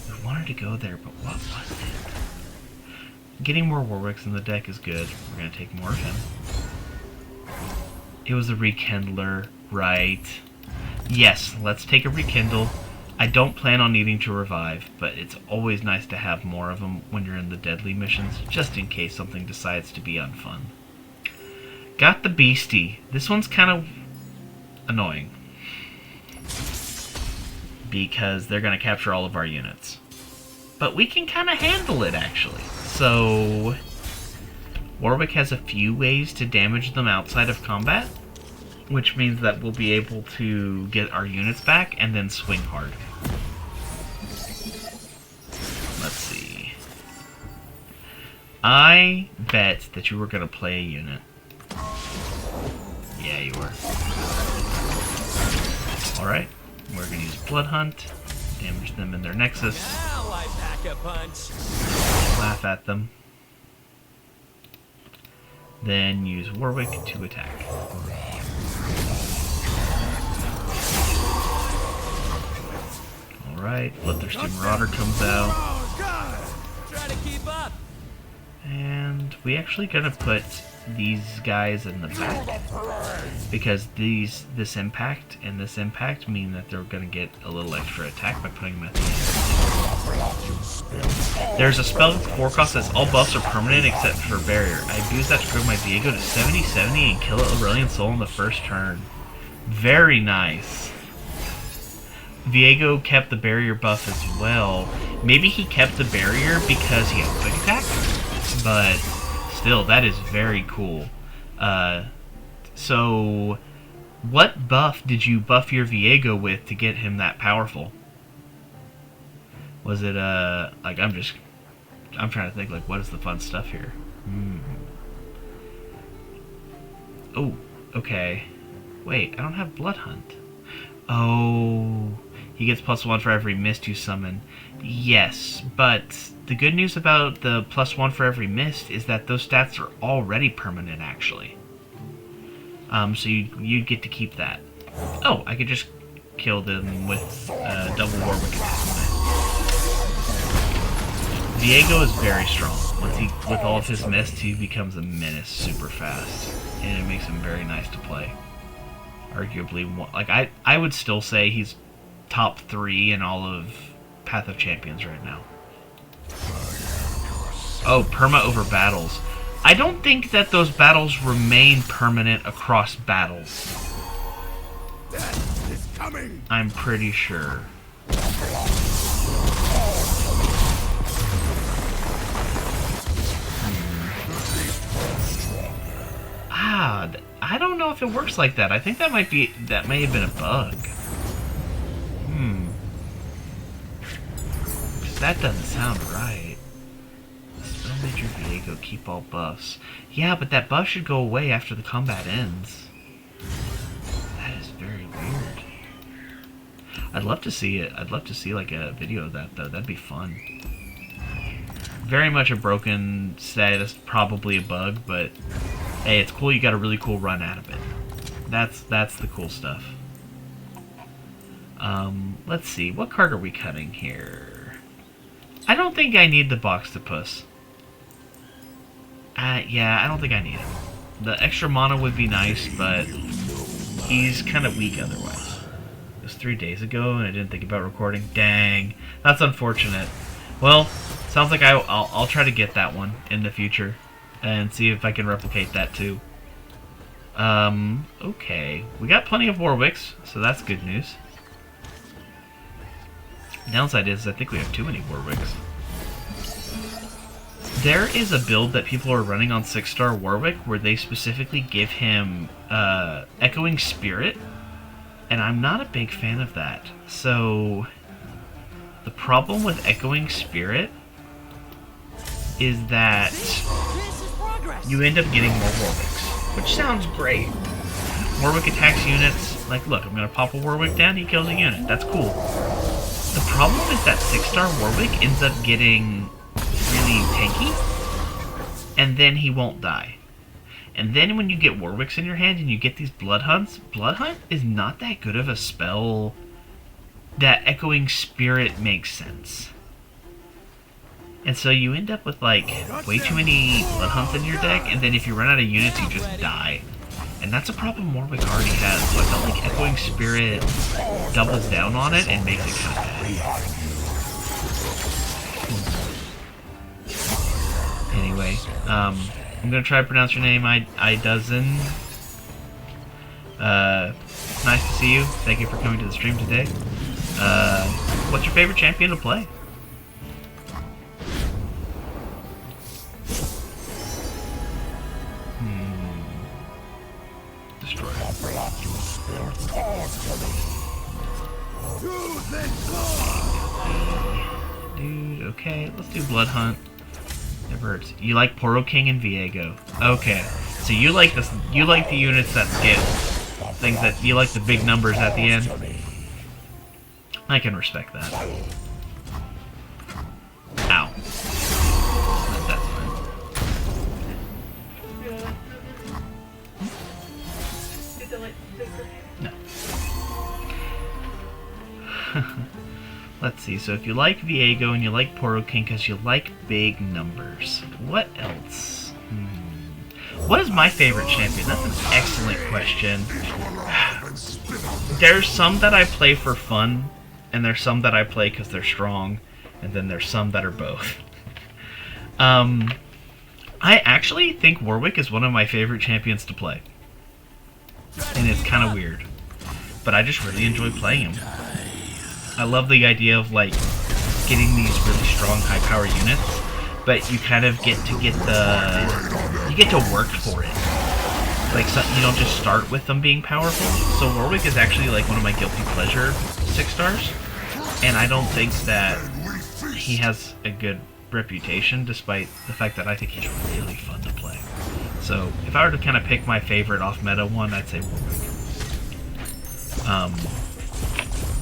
We wanted to go there, but what was it? Getting more Warwicks in the deck is good. We're going to take more of him. It was a Rekindler, right? Yes, let's take a Rekindle. I don't plan on needing to revive, but it's always nice to have more of them when you're in the deadly missions, just in case something decides to be unfun. Got the Beastie. This one's kind of annoying, because they're going to capture all of our units. But we can kind of handle it, actually. So, Warwick has a few ways to damage them outside of combat, which means that we'll be able to get our units back and then swing hard. Let's see. I bet that you were going to play a unit. Yeah, you were. Alright, we're going to use Blood Hunt, damage them in their Nexus, Now I pack a punch. laugh at them, then use Warwick to attack. Alright, Bloodthirsty Marauder comes out. Oh, God. Try to keep up. And we actually gotta put these guys in the back, because this impact and this impact mean that they're gonna get a little extra attack by putting them at the end. There's a spell with 4 cost that's all buffs are permanent except for barrier. I abused that to grow my Viego to 70/70 and kill Aurelion Soul in the first turn. Very nice. Viego kept the barrier buff as well, Maybe he kept the barrier because he had quick attack, but still, that is very cool. So, what buff did you buff your Viego with to get him that powerful? Was it, like, I'm trying to think, like, what is the fun stuff here? Oh, okay. Wait, I don't have Blood Hunt. Oh, he gets +1 for every mist you summon. Yes, but the good news about the +1 for every mist is that those stats are already permanent, actually. So you'd get to keep that. Oh, I could just kill them with double Warwick attack. Viego is very strong. With all of his mist, he becomes a menace super fast, and it makes him very nice to play. Arguably, like I would still say he's top 3 in all of Path of Champions right now. Oh, perma over battles. I don't think that those battles remain permanent across battles. Death is coming. I'm pretty sure. I don't know if it works like that. I think that may have been a bug. 'Cause that doesn't sound right. Spell Major Viego, keep all buffs. Yeah, but that buff should go away after the combat ends. That is very weird. I'd love to see it. I'd love to see like a video of that though. That'd be fun. Very much a broken status, probably a bug, but hey, it's cool you got a really cool run out of it. That's the cool stuff. Let's see, what card are we cutting here? I don't think I need the Boxtopus. Yeah, I don't think I need him. The extra mana would be nice, but he's kind of weak otherwise. It was 3 days ago, and I didn't think about recording. Dang, that's unfortunate. Well, sounds like I'll try to get that one in the future and see if I can replicate that too. Okay, we got plenty of Warwicks, so that's good news. Downside is I think we have too many Warwicks. There is a build that people are running on 6-star Warwick where they specifically give him Echoing Spirit, and I'm not a big fan of that. So the problem with Echoing Spirit is that you end up getting more Warwicks, which sounds great. Warwick attacks units. Like, look, I'm going to pop a Warwick down, he kills a unit. That's cool. The problem is that 6-star Warwick ends up getting really tanky, and then he won't die. And then when you get Warwicks in your hand and you get these Blood Hunts, Blood Hunt is not that good of a spell that Echoing Spirit makes sense. And so you end up with, like, way too many Blood Hunts in your deck, and then if you run out of units, you just die. And that's a problem Warwick already has, so I felt like Echoing Spirit doubles down on it and makes it kind of bad. Anyway, I'm gonna try to pronounce your name, Idozen. Nice to see you. Thank you for coming to the stream today. What's your favorite champion to play? Destroy. Dude, okay, let's do Blood Hunt. Never hurts. You like Poro King and Viego. Okay. So you like this, you like the units that get things that you like the big numbers at the end. I can respect that. Ow. That's fine. No. Let's see, so if you like Viego and you like Poro King because you like big numbers, what else? What is my favorite champion? That's an excellent question. There's some that I play for fun, and there's some that I play because they're strong, and then there's some that are both. I actually think Warwick is one of my favorite champions to play. And it's kind of weird. But I just really enjoy playing him. I love the idea of, like, getting these really really strong, high-power units, but you kind of get to work for it. Like, so, you don't just start with them being powerful. So Warwick is actually like one of my guilty pleasure 6 stars, and I don't think that he has a good reputation, despite the fact that I think he's really fun to play. So if I were to kind of pick my favorite off-meta one, I'd say Warwick.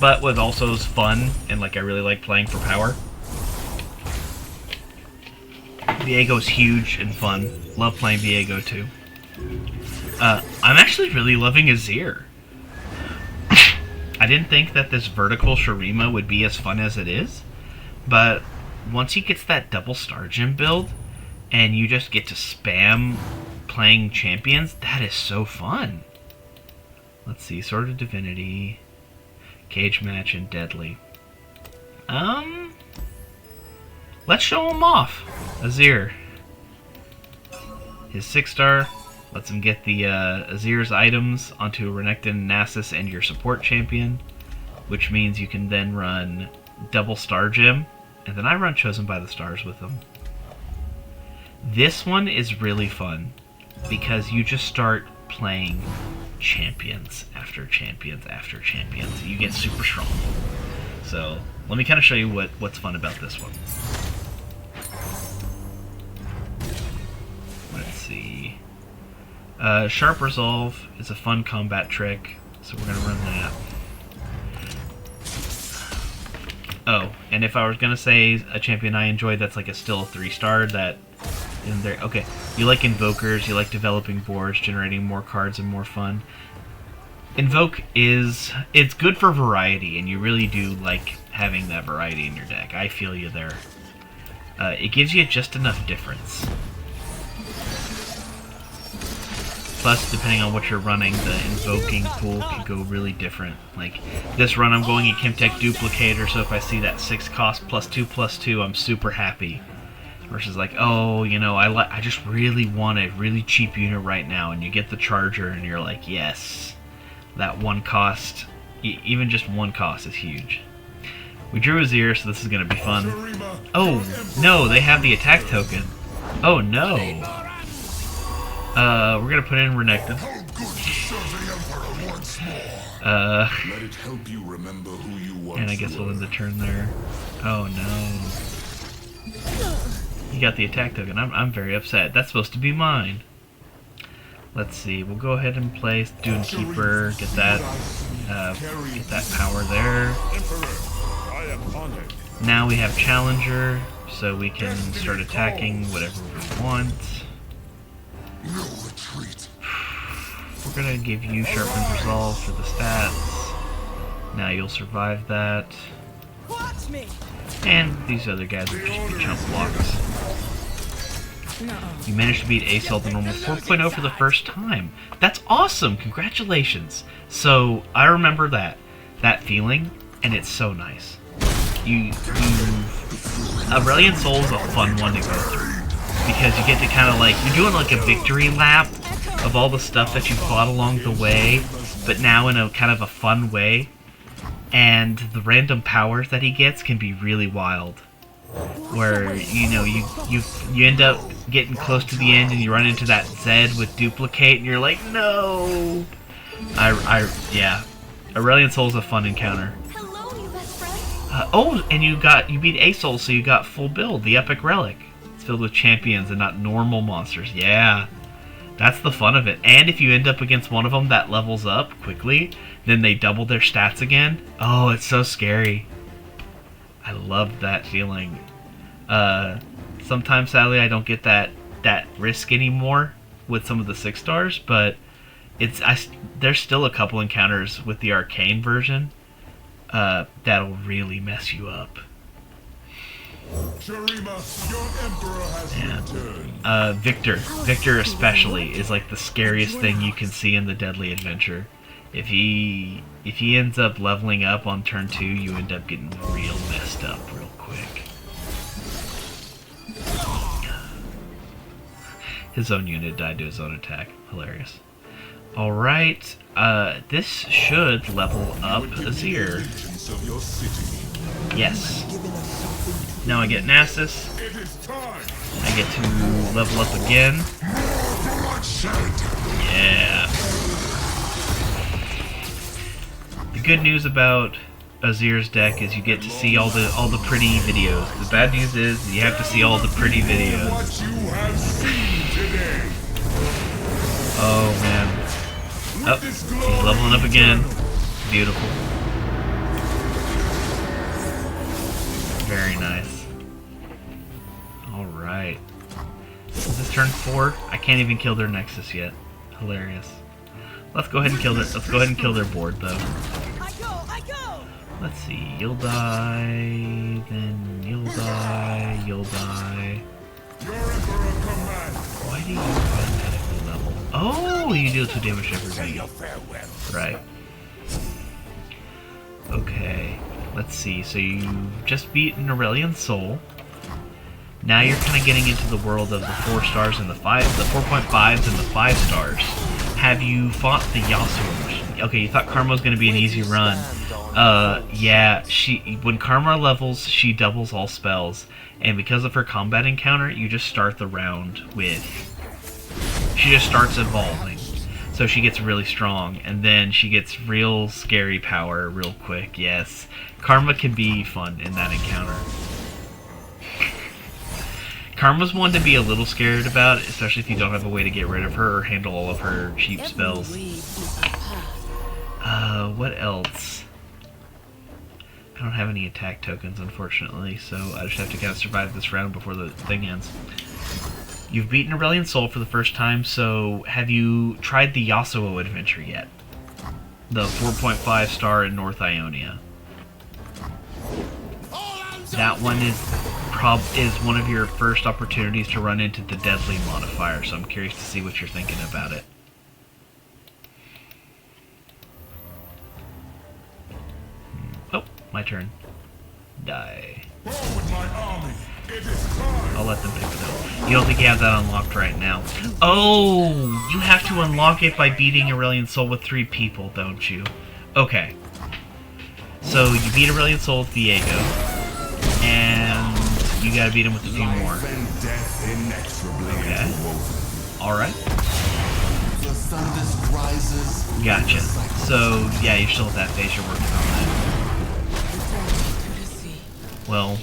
But what also is fun, and like I really like playing for power, Viego's huge and fun. Love playing Viego too. I'm actually really loving Azir. I didn't think that this vertical Shurima would be as fun as it is, but once he gets that double Star Gem build, and you just get to spam playing champions, that is so fun. Let's see, Sword of Divinity, Cage Match, and Deadly. Let's show him off. Azir. His 6-star lets him get the Azir's items onto a Renekton, Nasus, and your support champion, which means you can then run double Star Gem, and then I run Chosen by the Stars with them. This one is really fun because you just start playing champions after champions after champions. You get super strong. So let me kind of show you what's fun about this one. Let's see. Sharp Resolve is a fun combat trick, so we're going to run that. Oh, and if I was going to say a champion I enjoy that's like still a 3-star that in there. Okay, you like Invokers, you like developing boards, generating more cards and more fun. Invoke it's good for variety, and you really do like having that variety in your deck. I feel you there. It gives you just enough difference. Plus, depending on what you're running, the invoking pool can go really different. Like, this run I'm going a Chemtech Duplicator, so if I see that 6 cost +2/+2, I'm super happy. Versus like, oh, you know, I just really want a really cheap unit right now, and you get the Charger, and you're like, yes. That 1 cost, even just 1 cost is huge. We drew Azir, so this is going to be fun. Oh, no, they have the attack token. Oh, no. We're going to put in Renekton. Let it help you remember who you once And I guess we'll end the turn there. Oh, no. You got the attack token. I'm very upset. That's supposed to be mine. Let's see. We'll go ahead and play Dune Keeper. Get that power there. Now we have Challenger, so we can start attacking whatever we want. No retreat. We're gonna give you Sharpened Resolve for the stats. Now you'll survive that. Watch me. And these other guys will just be chump blocks. You managed to beat Acel the normal 4.0 for the first time. That's awesome! Congratulations! So, I remember that feeling, and it's so nice. Aurelion Sol is a fun one to go through. Because you get to kind of like, you're doing like a victory lap of all the stuff that you fought along the way, but now in a kind of a fun way. And the random powers that he gets can be really wild. Where, you know, you end up getting close to the end and you run into that Zed with Duplicate and you're like, no! Yeah. Aurelion Sol's a fun encounter. Hello, new best friend. Oh, and you beat Acel, so you got full build, the Epic Relic. It's filled with champions and not normal monsters. Yeah. That's the fun of it. And if you end up against one of them that levels up quickly, then they double their stats again. Oh, it's so scary. I love that feeling. Sometimes, sadly, I don't get that risk anymore with some of the 6-stars, but there's still a couple encounters with the Arcane version that'll really mess you up. Shurima, your emperor has returned. Victor especially is like the scariest thing you can see in the Deadly Adventure. If he ends up leveling up on turn 2, you end up getting real messed up real quick. His own unit died to his own attack. Hilarious. Alright, this should level up Azir. Of your city. Yes. Giving us something to Now I get Nasus. It is time. I get to level up again. Bloodshed. Yeah. The good news about Azir's deck is you get to see all the pretty videos. The bad news is you have to see all the pretty videos. What you have seen today. Oh man. Oh, he's leveling up again. Beautiful. Very nice. Alright. Is this turn 4? I can't even kill their Nexus yet. Hilarious. Let's go ahead and kill their board though. I go! Let's see, you'll die, then you'll die, you'll die. Your Emperor commands. Why do you automatically level? Oh, you deal 2 damage to everybody. Farewell. Right. Okay, let's see. So you've just beaten Aurelion Sol. Now you're kind of getting into the world of the 4 stars and the 4.5s and the 5 stars. Have you fought the Yasuo? Okay, you thought Karma was going to be an easy run. Yeah, when Karma levels, she doubles all spells. And because of her combat encounter, you just start the round with... She just starts evolving. So she gets really strong, and then she gets real scary power real quick, yes. Karma can be fun in that encounter. Karma's one to be a little scared about, especially if you don't have a way to get rid of her or handle all of her cheap spells. What else? I don't have any attack tokens, unfortunately, so I just have to kind of survive this round before the thing ends. You've beaten Aurelion Sol for the first time, so have you tried the Yasuo adventure yet? The 4.5 star in North Ionia. That one is one of your first opportunities to run into the deadly modifier, so I'm curious to see what you're thinking about it. Oh, my turn. Die. Forward, my army. It is time. I'll let them pick it up. You don't think you have that unlocked right now? Oh, you have to unlock it by beating Aurelion Sol with 3 people, don't you? Okay. So you beat Aurelion Sol with Viego, and you gotta beat him with a few more. Life and death inexorably Okay. interwoven. Alright. The sun rises. Gotcha. So, yeah, you're still at that phase, you're working on that. Well,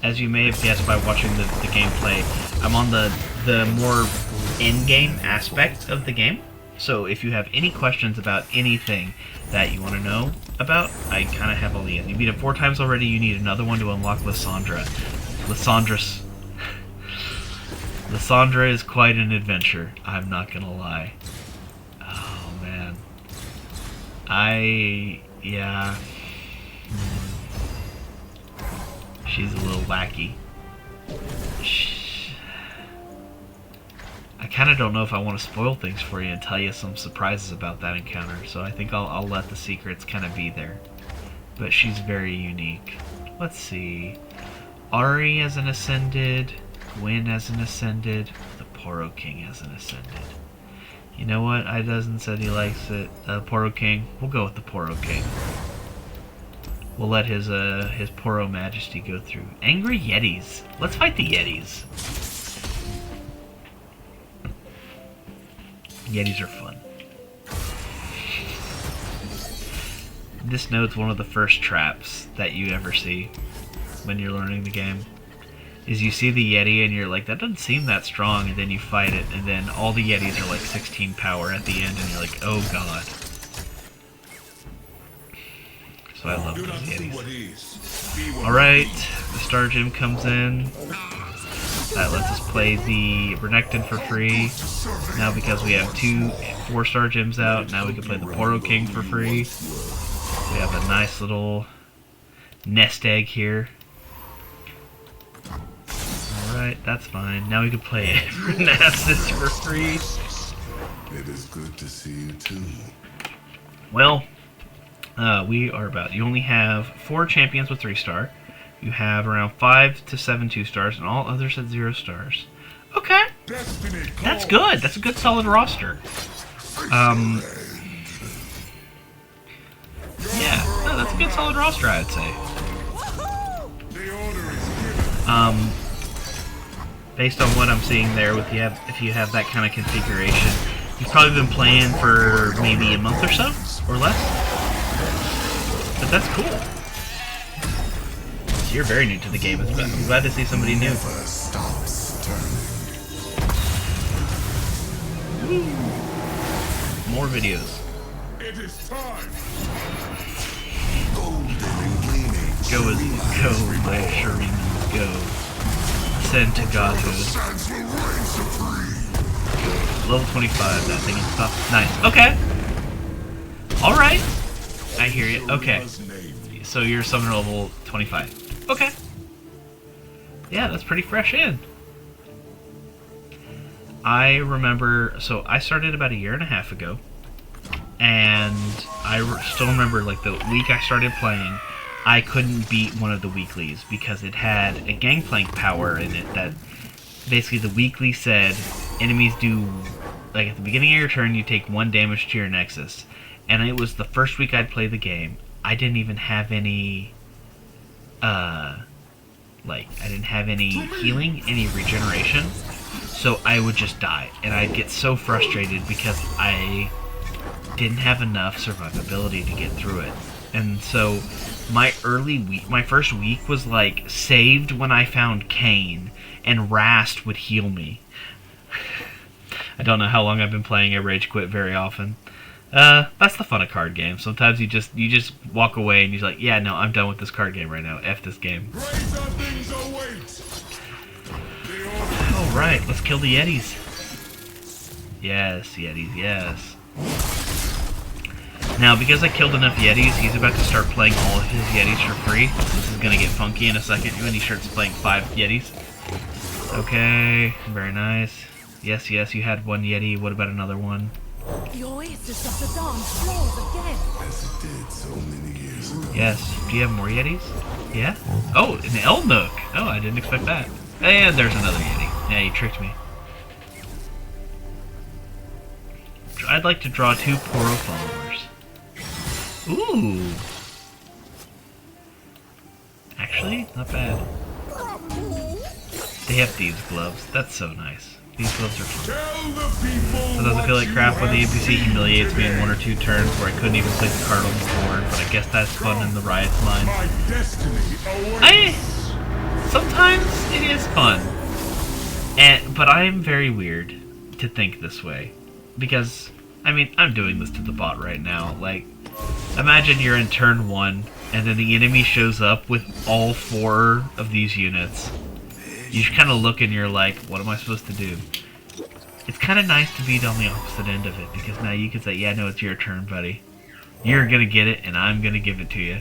as you may have guessed by watching the gameplay, I'm on the more in-game aspect of the game. So if you have any questions about anything that you want to know about, I kind of have all the answers. You beat it 4 times already, you need another one to unlock Lysandra. Lysandra is quite an adventure, I'm not gonna lie. Oh man. Yeah. She's a little wacky. I kind of don't know if I want to spoil things for you and tell you some surprises about that encounter, so I think I'll let the secrets kind of be there. But she's very unique. Let's see. Ari as an Ascended, Gwen as an Ascended, the Poro King as an Ascended. You know what? Idozen said he likes it. Poro King. We'll go with the Poro King. We'll let his Poro Majesty go through. Angry Yetis. Let's fight the Yetis. Yetis are fun. This node's one of the first traps that you ever see when you're learning the game. Is you see the Yeti and you're like, that doesn't seem that strong, and then you fight it, and then all the Yetis are like 16 power at the end, and you're like, oh god. So I love those Yetis. Alright, the Star Gem comes in. That lets us play the Renekton for free. Now because we have 2 4-star gems out, now we can play the Poro King for free. We have a nice little nest egg here. Alright, that's fine. Now we can play Nasus for free. It is good to see you too. Well, we are about... You only have 4 champions with 3-star. You have around 5 to 7 2-stars, and all others at 0 stars. Okay. That's good. That's a good solid roster. Yeah, no, that's a good solid roster, I'd say. The order is Based on what I'm seeing there, if you have that kind of configuration, you've probably been playing for maybe a month or so, or less. But that's cool. So you're very new to the game. I'm glad to see somebody new. Never stops turning. More videos. It is time. Golden and gleaming. Go, my Shuriman, go. Send to Gazos. Sands will reign supreme. Level 25, that thing is tough. Nice. Okay. Alright. I hear you. Okay. So you're summoner level 25. Okay. Yeah, that's pretty fresh in. I remember, so I started about a year and a half ago. And I still remember, like, the week I started playing, I couldn't beat one of the weeklies because it had a gangplank power in it that basically the weekly said enemies do, like, at the beginning of your turn you take 1 damage to your nexus. And it was the first week I'd played the game. I didn't even have any I didn't have any healing, any regeneration, so I would just die, and I'd get so frustrated because I didn't have enough survivability to get through it. And so my first week was like saved when I found Kain, and Rast would heal me. I don't know how long I've been playing. I rage quit very often. That's the fun of card games. Sometimes you just walk away and you're like, yeah, no, I'm done with this card game right now. F this game. Alright, let's kill the Yetis. Yes, Yetis, yes. Now, because I killed enough Yetis, he's about to start playing all of his Yetis for free. This is gonna get funky in a second when he starts playing 5 Yetis. Okay, very nice. Yes, yes, you had 1 Yeti. What about another one? The oasis of the dance floors again. As it did so many years ago. Yes. Do you have more Yetis? Yeah? Oh, an Elnook! Oh, I didn't expect that. And there's another Yeti. Yeah, you tricked me. I'd like to draw 2 Poro followers. Ooh! Actually, not bad. They have thieves' gloves. That's so nice. These gloves are fun. Sometimes I feel like crap when the NPC humiliates me in 1 or 2 turns where I couldn't even place a card on the board, but I guess that's fun in the Riot's mind. Sometimes it is fun. But I am very weird to think this way. Because, I mean, I'm doing this to the bot right now. Like, imagine you're in turn 1, and then the enemy shows up with all 4 of these units. You just kind of look and you're like, what am I supposed to do? It's kind of nice to be on the opposite end of it, because now you can say, yeah, no, it's your turn, buddy. You're gonna get it, and I'm gonna give it to you.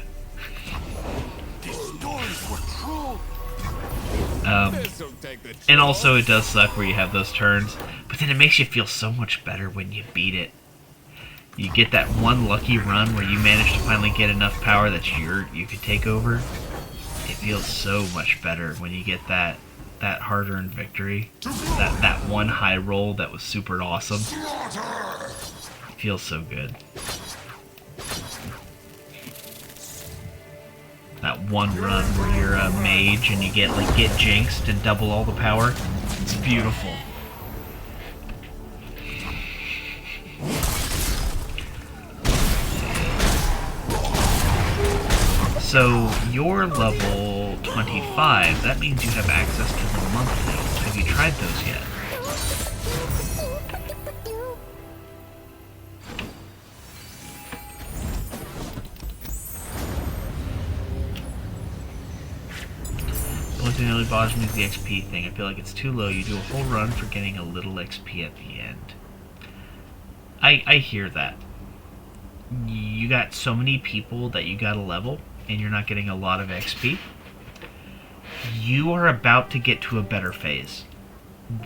And also it does suck where you have those turns, but then it makes you feel so much better when you beat it. You get that one lucky run where you manage to finally get enough power that you could take over. It feels so much better when you get that hard-earned victory. That one high roll that was super awesome. It feels so good. That one run where you're a mage and you get jinxed and double all the power. It's beautiful. So you're level 25. That means you have access to the monthly. Have you tried those yet? The only thing that really bothers me is the XP thing. I feel like it's too low. You do a whole run for getting a little XP at the end. I hear that. You got so many people that you gotta level, and you're not getting a lot of XP. You are about to get to a better phase.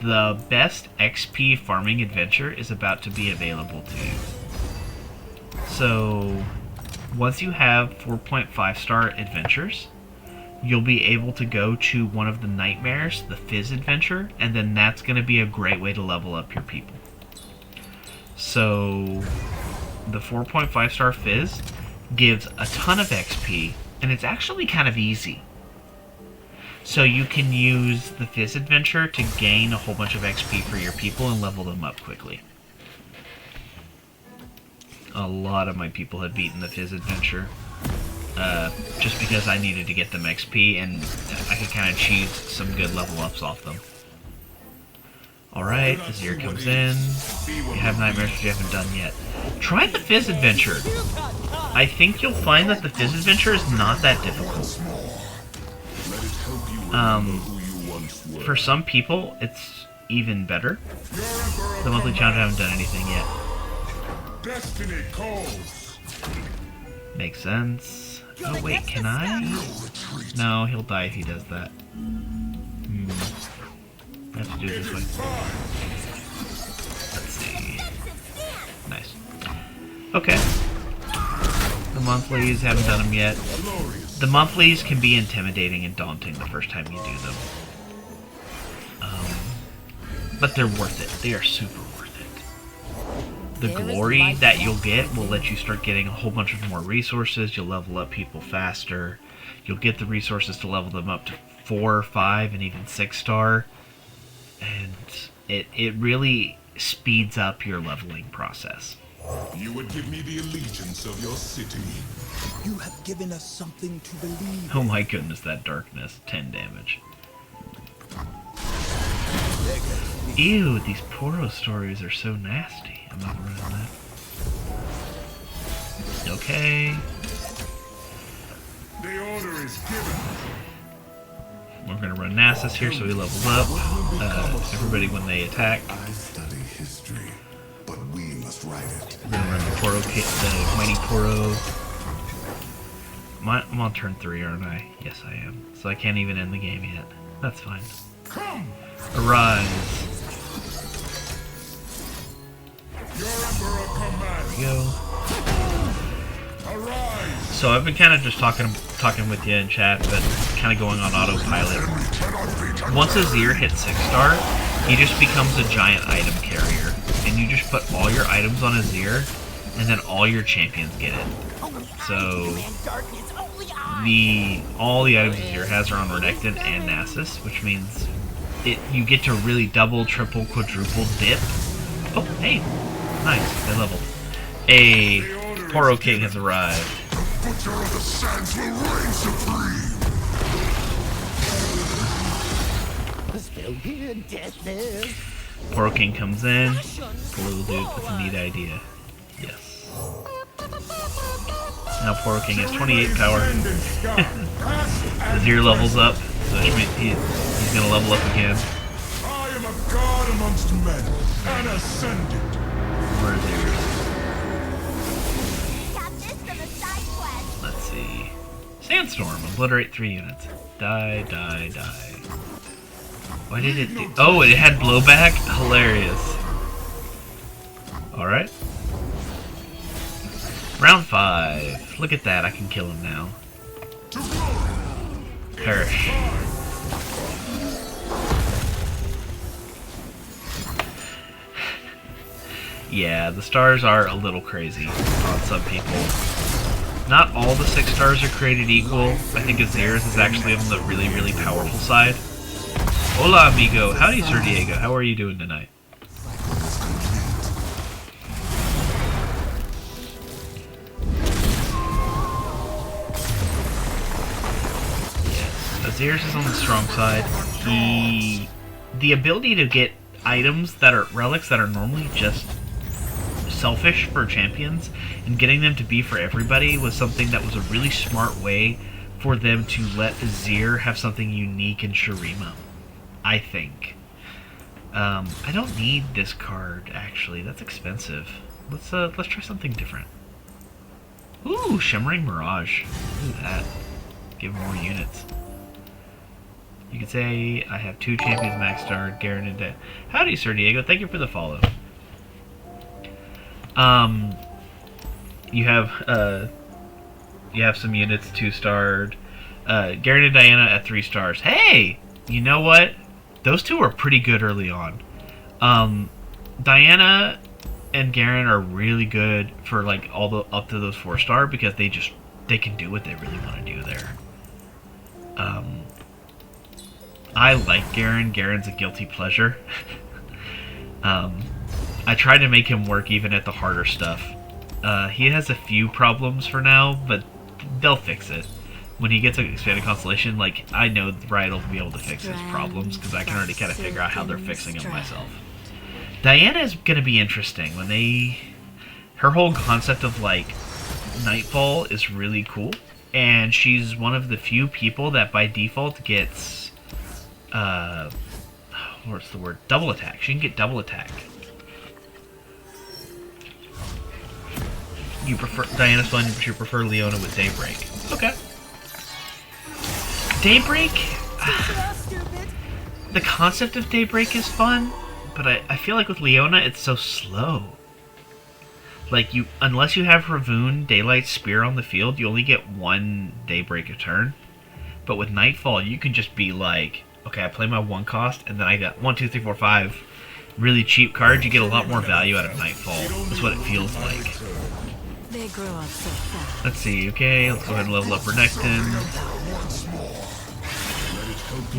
The best XP farming adventure is about to be available to you. So, once you have 4.5 star adventures, you'll be able to go to one of the nightmares, the Fizz adventure, and then that's going to be a great way to level up your people. So, the 4.5 star Fizz gives a ton of XP, and it's actually kind of easy. So you can use the Fizz Adventure to gain a whole bunch of XP for your people and level them up quickly. A lot of my people have beaten the Fizz Adventure. Just because I needed to get them XP and I could kind of cheese some good level ups off them. Alright, Azir comes in. You have nightmares that you haven't done yet. Try the Fizz Adventure. I think you'll find that the Fizz Adventure is not that difficult. For some people, it's even better. The monthly challenge, I haven't done anything yet. Destiny calls. Makes sense. Oh wait, can I? No, he'll die if he does that. I have to do it this way. Let's see. Nice. Okay. The monthlies, haven't done them yet. The monthlies can be intimidating and daunting the first time you do them. But they're worth it. They are super worth it. The glory that you'll get will let you start getting a whole bunch of more resources. You'll level up people faster. You'll get the resources to level them up to 4, 5, and even 6-star. And it really speeds up your leveling process. You would give me the allegiance of your city. You have given us something to believe. Oh my goodness, that darkness. 10 damage. Ew, these Poro stories are so nasty. I'm not running that. Okay. The order is given. We're gonna run Nasus here so he levels up. Everybody when they attack. I study history, but we must write it. We're gonna run the Poro, the Mighty Poro. I'm on turn 3, aren't I? Yes, I am. So I can't even end the game yet. That's fine. Come! Arise. Your Emperor commands. There we go. Arise! So I've been kind of just talking with you in chat, but kind of going on autopilot. Once Azir hits 6-star, he just becomes a giant item carrier, and you just put all your items on Azir, and then all your champions get it. So all the items Azir has are on Renekton and Nasus, which means you get to really double, triple, quadruple dip. Oh, hey, nice, I leveled. A Poro King has arrived. Butcher of the Sands will reign supreme! Poro King comes in. The little dude with a neat idea. Yes. Now Poro King has 28 power. Azir levels up, so which means he's gonna level up again. I am a god amongst men, an ascendant. Where is he? Got this from a side quest. Let's see. Sandstorm. Obliterate 3 units. Die, die, die. Why did it do? Oh, it had blowback? Hilarious. Alright. Round 5. Look at that. I can kill him now. Perish. Yeah, the stars are a little crazy on some people. Not all the 6 stars are created equal. I think Azir's is actually on the really, really powerful side. Hola, amigo. Howdy, Sir Diego. How are you doing tonight? Yes, Azir's is on the strong side. The ability to get items that are relics that are normally just selfish for champions and getting them to be for everybody was something that was a really smart way for them to let Azir have something unique in Shurima, I think. I don't need this card, actually. That's expensive. Let's try something different. Ooh, Shimmering Mirage. Look at that. Give more units. You could say I have 2 champions maxed out, Garen and Dead. Howdy, Sir Diego. Thank you for the follow. You have some units 2-starred. Garen and Diana at 3 stars. Hey! You know what? Those 2 are pretty good early on. Diana and Garen are really good for like all the up to those 4-star because they can do what they really want to do there. I like Garen. Garen's a guilty pleasure. I try to make him work even at the harder stuff. He has a few problems for now, but they'll fix it. When he gets an expanded constellation, like, I know Riot will be able to fix his problems, because I can already kind of figure out how they're fixing them myself. Diana is going to be interesting. When her whole concept of, like, Nightfall is really cool, and she's one of the few people that by default gets, what's the word? Double attack. She can get double attack. You prefer Diana's fun, but you prefer Leona with Daybreak. Okay. Daybreak, the concept of Daybreak is fun, but I feel like with Leona it's so slow. Like, unless you have Ravoon Daylight Spear on the field, you only get one Daybreak a turn. But with Nightfall, you can just be like, okay, I play my 1 cost, and then I got 1, 2, 3, 4, 5 really cheap cards. You get a lot more value out of Nightfall. That's what it feels like. They grow up so fast. Let's see, okay, let's go ahead and level up Renekton.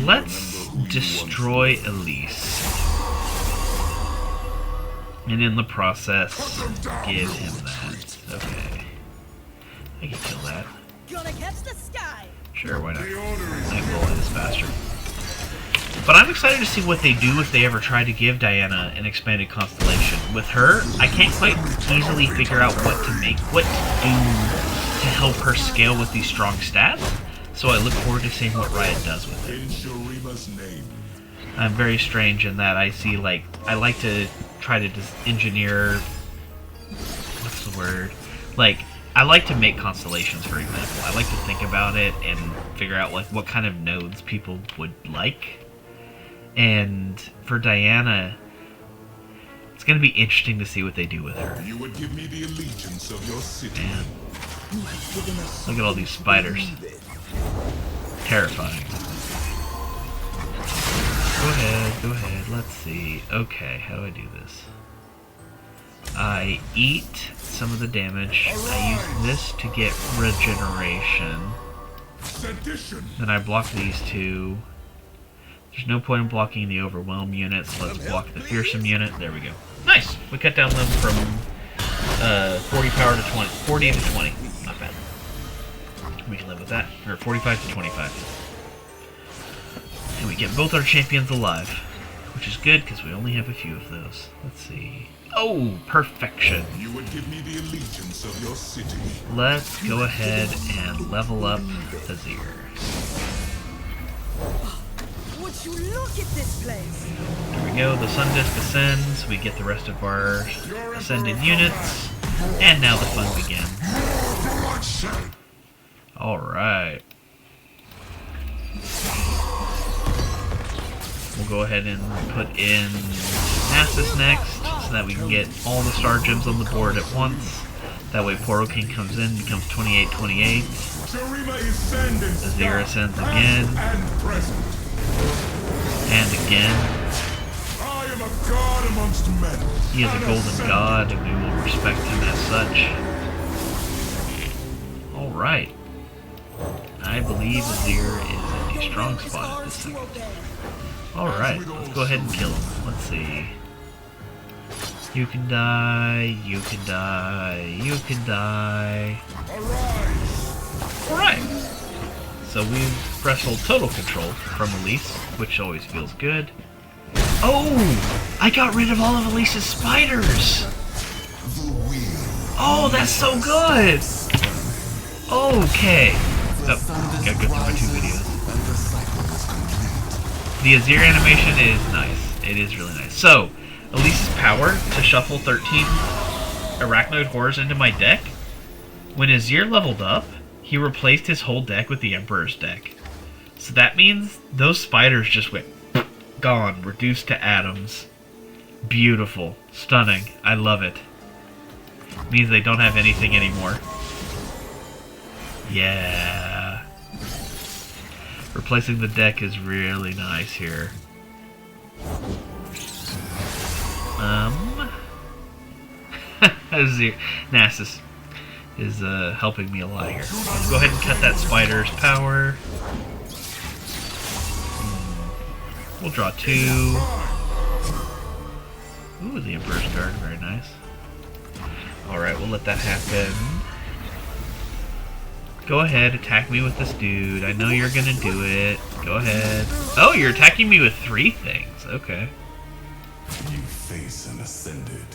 Let's destroy Elise. And in the process, give him that. Okay. I can kill that. Gonna catch the sky. Sure, why not? Nightfall is faster. But I'm excited to see what they do if they ever try to give Diana an expanded constellation. With her, I can't quite easily figure out what to do to help her scale with these strong stats. So I look forward to seeing what Riot does with it. I'm very strange in that I see, like, I like to try to engineer, what's the word? Like, I like to make constellations, for example. I like to think about it and figure out, like, what kind of nodes people would like. And for Diana, it's going to be interesting to see what they do with her. You would give me the allegiance of your city. Man. Look at all these spiders. Terrifying. Go ahead, let's see. Okay, how do I do this? I eat some of the damage. I use this to get regeneration. Then I block these two. There's no point in blocking the Overwhelm unit, so let's block the Fearsome unit. There we go. Nice! We cut down them from 40 power to 20. 40 to 20. Not bad. We can live with that. Or 45 to 25. And we get both our champions alive. Which is good, because we only have a few of those. Let's see. Oh, perfection. You would give me the allegiance of your city. Let's go ahead and level up Azir. Would you look at this place? There we go, the Sun Disk ascends, we get the rest of our ascended units, and now the fun begins. Alright. We'll go ahead and put in Nasus next, so that we can get all the star gems on the board at once. That way Portal King comes in, becomes 28-28. Azir ascends again. And again. I am a god amongst men. He is a golden god, and we will respect him as such. Alright. I believe Azir is in a strong spot at this second. Alright, let's go ahead and kill him. Let's see. You can die, you can die, you can die. Alright. So we've wrestled total control from Elise, which always feels good. Oh! I got rid of all of Elise's spiders! Oh, that's so good! Okay. Oh, gotta go through my 2 videos. The Azir animation is nice. It is really nice. So, Elise's power to shuffle 13 Arachnoid Horrors into my deck. When Azir leveled up, he replaced his whole deck with the Emperor's deck. So that means those spiders just went gone, reduced to atoms. Beautiful. Stunning. I love it. Means they don't have anything anymore. Yeah. Replacing the deck is really nice here. Nasus is helping me a lot here. Let's go ahead and cut that spider's power. We'll draw 2. Ooh, the Emperor's Guard, very nice. Alright, we'll let that happen. Go ahead, attack me with this dude. I know you're gonna do it. Go ahead. Oh, you're attacking me with 3 things. Okay. You face an ascended.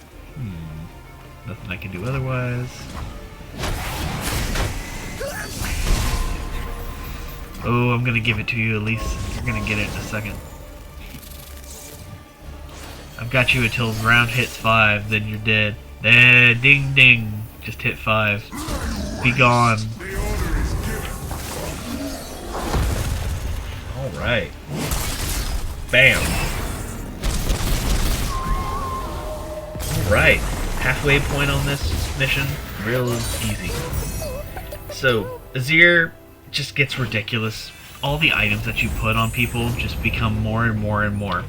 Nothing I can do otherwise. Oh, I'm gonna give it to you, Elise. You're gonna get it in a second. I've got you until round hits 5, then you're dead. Ding ding. Just hit 5. Be gone. The order is given. Alright. Bam. Alright. Halfway point on this mission. Real easy. So, Azir just gets ridiculous. All the items that you put on people just become more and more and more.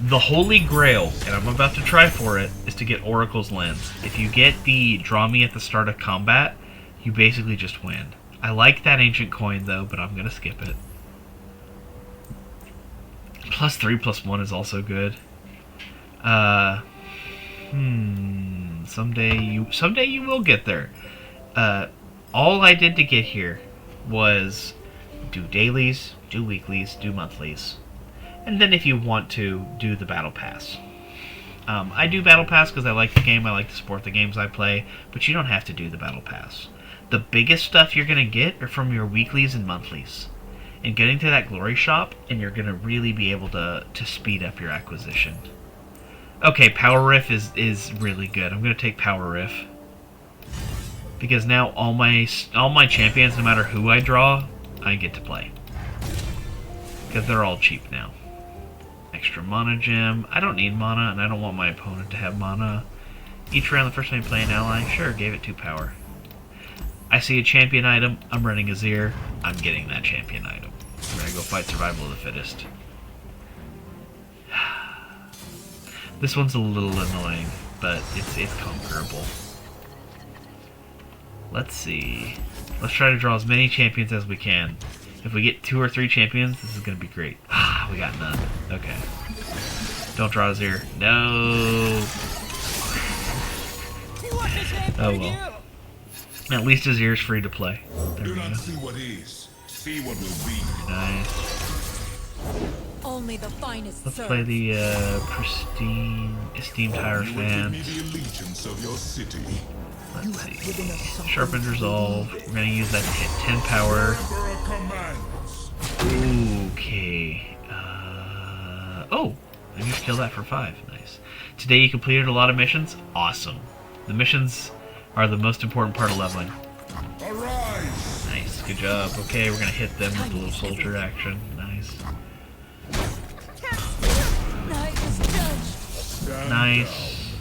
The holy grail, and I'm about to try for it, is to get Oracle's Lens. If you get the draw me at the start of combat, you basically just win. I like that ancient coin though, but I'm gonna skip it. +3/+1 is also good. Someday you will get there. All I did to get here was do dailies, do weeklies, do monthlies. And then if you want to, do the Battle Pass. I do Battle Pass because I like the game, I like to support the games I play, but you don't have to do the Battle Pass. The biggest stuff you're going to get are from your weeklies and monthlies. And getting to that glory shop, and you're going to really be able to speed up your acquisition. Okay, Power Riff is really good. I'm going to take Power Riff. Because now all my champions, no matter who I draw, I get to play. Because they're all cheap now. Extra mana gem. I don't need mana, and I don't want my opponent to have mana. Each round, the first time you play an ally, sure, gave it 2 power. I see a champion item, I'm running Azir, I'm getting that champion item. I'm gonna go fight survival of the fittest. This one's a little annoying, but it's conquerable. Let's see. Let's try to draw as many champions as we can. If we get 2 or 3 champions, this is going to be great. We got none. Okay. Don't draw Azir. No! Oh well. At least Azir's free to play. There Do we go. not see what is. See what will be. Nice. Only the finest Let's serve. play the pristine, esteemed You will give me Hierophant. the allegiance of your city. Let's see. Sharpened Resolve. We're going to use that to hit 10 power. Emperor commands. Okay. Oh! I just killed that for 5. Nice. Today you completed a lot of missions. Awesome. The missions are the most important part of leveling. Arise. Nice. Good job. Okay, we're going to hit them with a little soldier action. Nice. Stand Nice.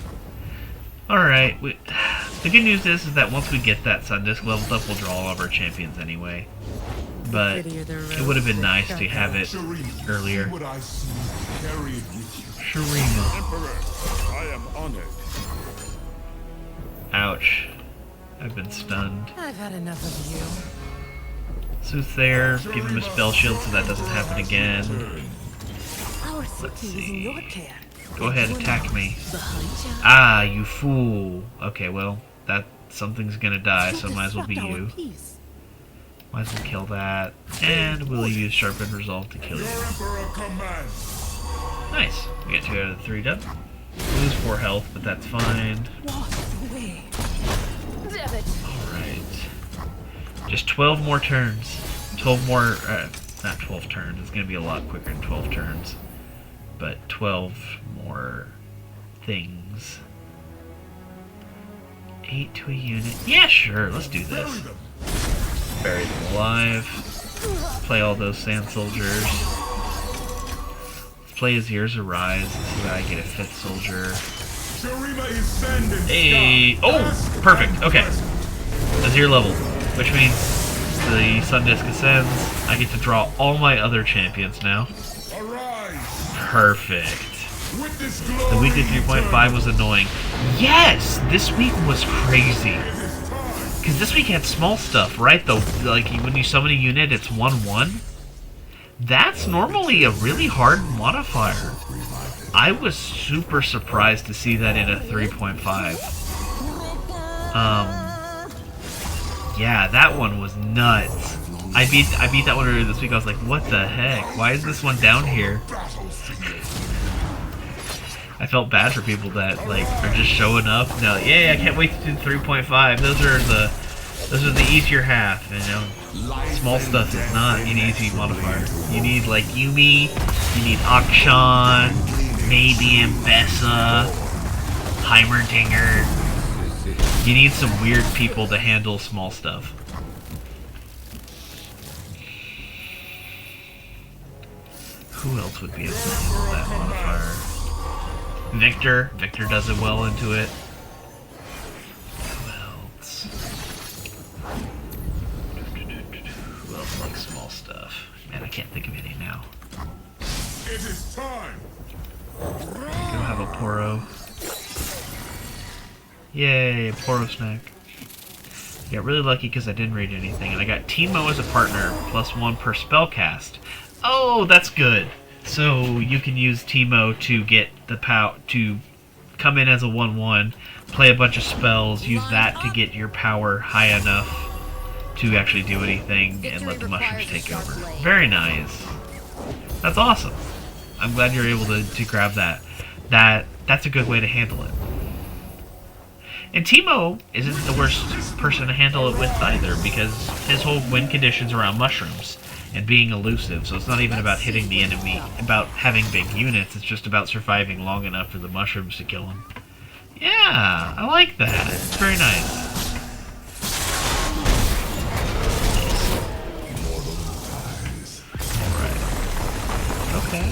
Alright. The good news is that once we get that Sun Disc leveled up, we'll draw all of our champions anyway. But it would have been nice to have it down. Shireen, earlier. see what I see. Carry it with you. Shurima. Emperor, I am honored. Ouch. I've been stunned. I've had enough of you. Soothsayer, give him a spell shield so that doesn't happen again. Our Let's city is in your see. care. Go ahead, attack me. Behind you. Ah, you fool. Okay, well, that something's gonna die, so might as well be you. Might as well kill that. And we'll use Sharpened Resolve to kill you. Your emperor commands. Nice. We get 2 out of the 3 done. Lose 4 health, but that's fine. Walk away. Damn it. Alright. Just 12 more turns. 12 more, not 12 turns. It's gonna be a lot quicker than 12 turns. But 12 more things. 8 to a unit. Yeah, sure. Let's do Bury this. them. Bury them alive. Play all those sand soldiers. Let's play Azir's Arise so that I get a 5th soldier. Shurima is sending. Hey! Oh! Perfect. Okay. Azir leveled. Which means the Sun Disc ascends. I get to draw all my other champions now. Arise. Perfect. With this The glory. weekly 3.5 was annoying. Yes! This week was crazy. It is time. Because this week had small stuff, right? Like when you summon a unit, it's 1/1. That's normally a really hard modifier. I was super surprised to see that in a 3.5. Yeah, that one was nuts. I beat that one earlier this week. I was like, what the heck? Why is this one down here? I felt bad for people that like are just showing up. No, yeah, I can't wait to do 3.5. Those are the easier half. You know, small stuff is not an easy modifier. You need like Yuumi, you need Akshan, maybe Mbessa, Heimerdinger. You need some weird people to handle small stuff. Who else would be able to handle that modifier? Victor. Victor does it well into it. Who else? Who else likes small stuff? Man, I can't think of any now. It is time. Go have a Poro. Yay, a Poro snack. I got really lucky because I didn't read anything, and I got Teemo as a partner, +1 per spell cast. Oh, that's good. So you can use Teemo to get the to come in as a 1/1, play a bunch of spells, use that to get your power high enough to actually do anything, and let the mushrooms take over. Very nice. That's awesome. I'm glad you're able to grab that. That's a good way to handle it. And Teemo isn't the worst person to handle it with either, because his whole win condition's around mushrooms and being elusive, so it's not even about hitting the enemy, about having big units, it's just about surviving long enough for the mushrooms to kill him. Yeah, I like that. It's very nice. Alright. Okay.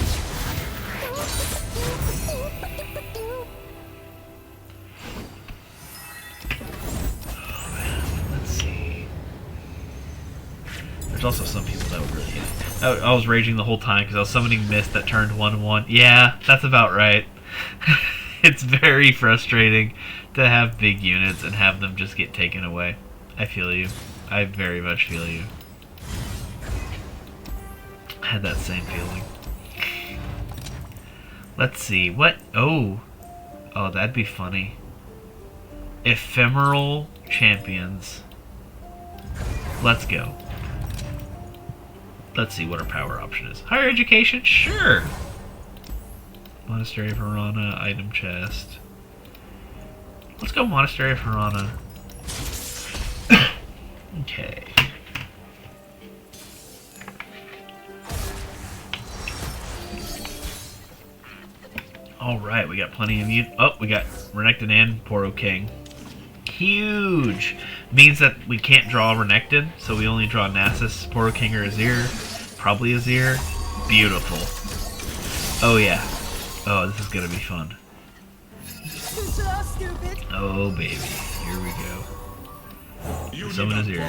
Let's see. There's also some people that would really hate it. I was raging the whole time because I was summoning Mist that turned 1/1. Yeah, that's about right. It's very frustrating to have big units and have them just get taken away. I feel you. I very much feel you. I had that same feeling. Let's see. What? Oh, that'd be funny. Ephemeral champions. Let's go. Let's see what our power option is. Higher education? Sure. Monastery of Harana, item chest. Let's go Monastery of Harana. Okay. Alright, we got plenty of we got Renekton and Poro King. Huge! Means that we can't draw Renekton, so we only draw Nasus, Poro King, or Azir. Probably Azir. Beautiful. Oh yeah. Oh, this is gonna be fun. Oh baby. Here we go. Summon Azir.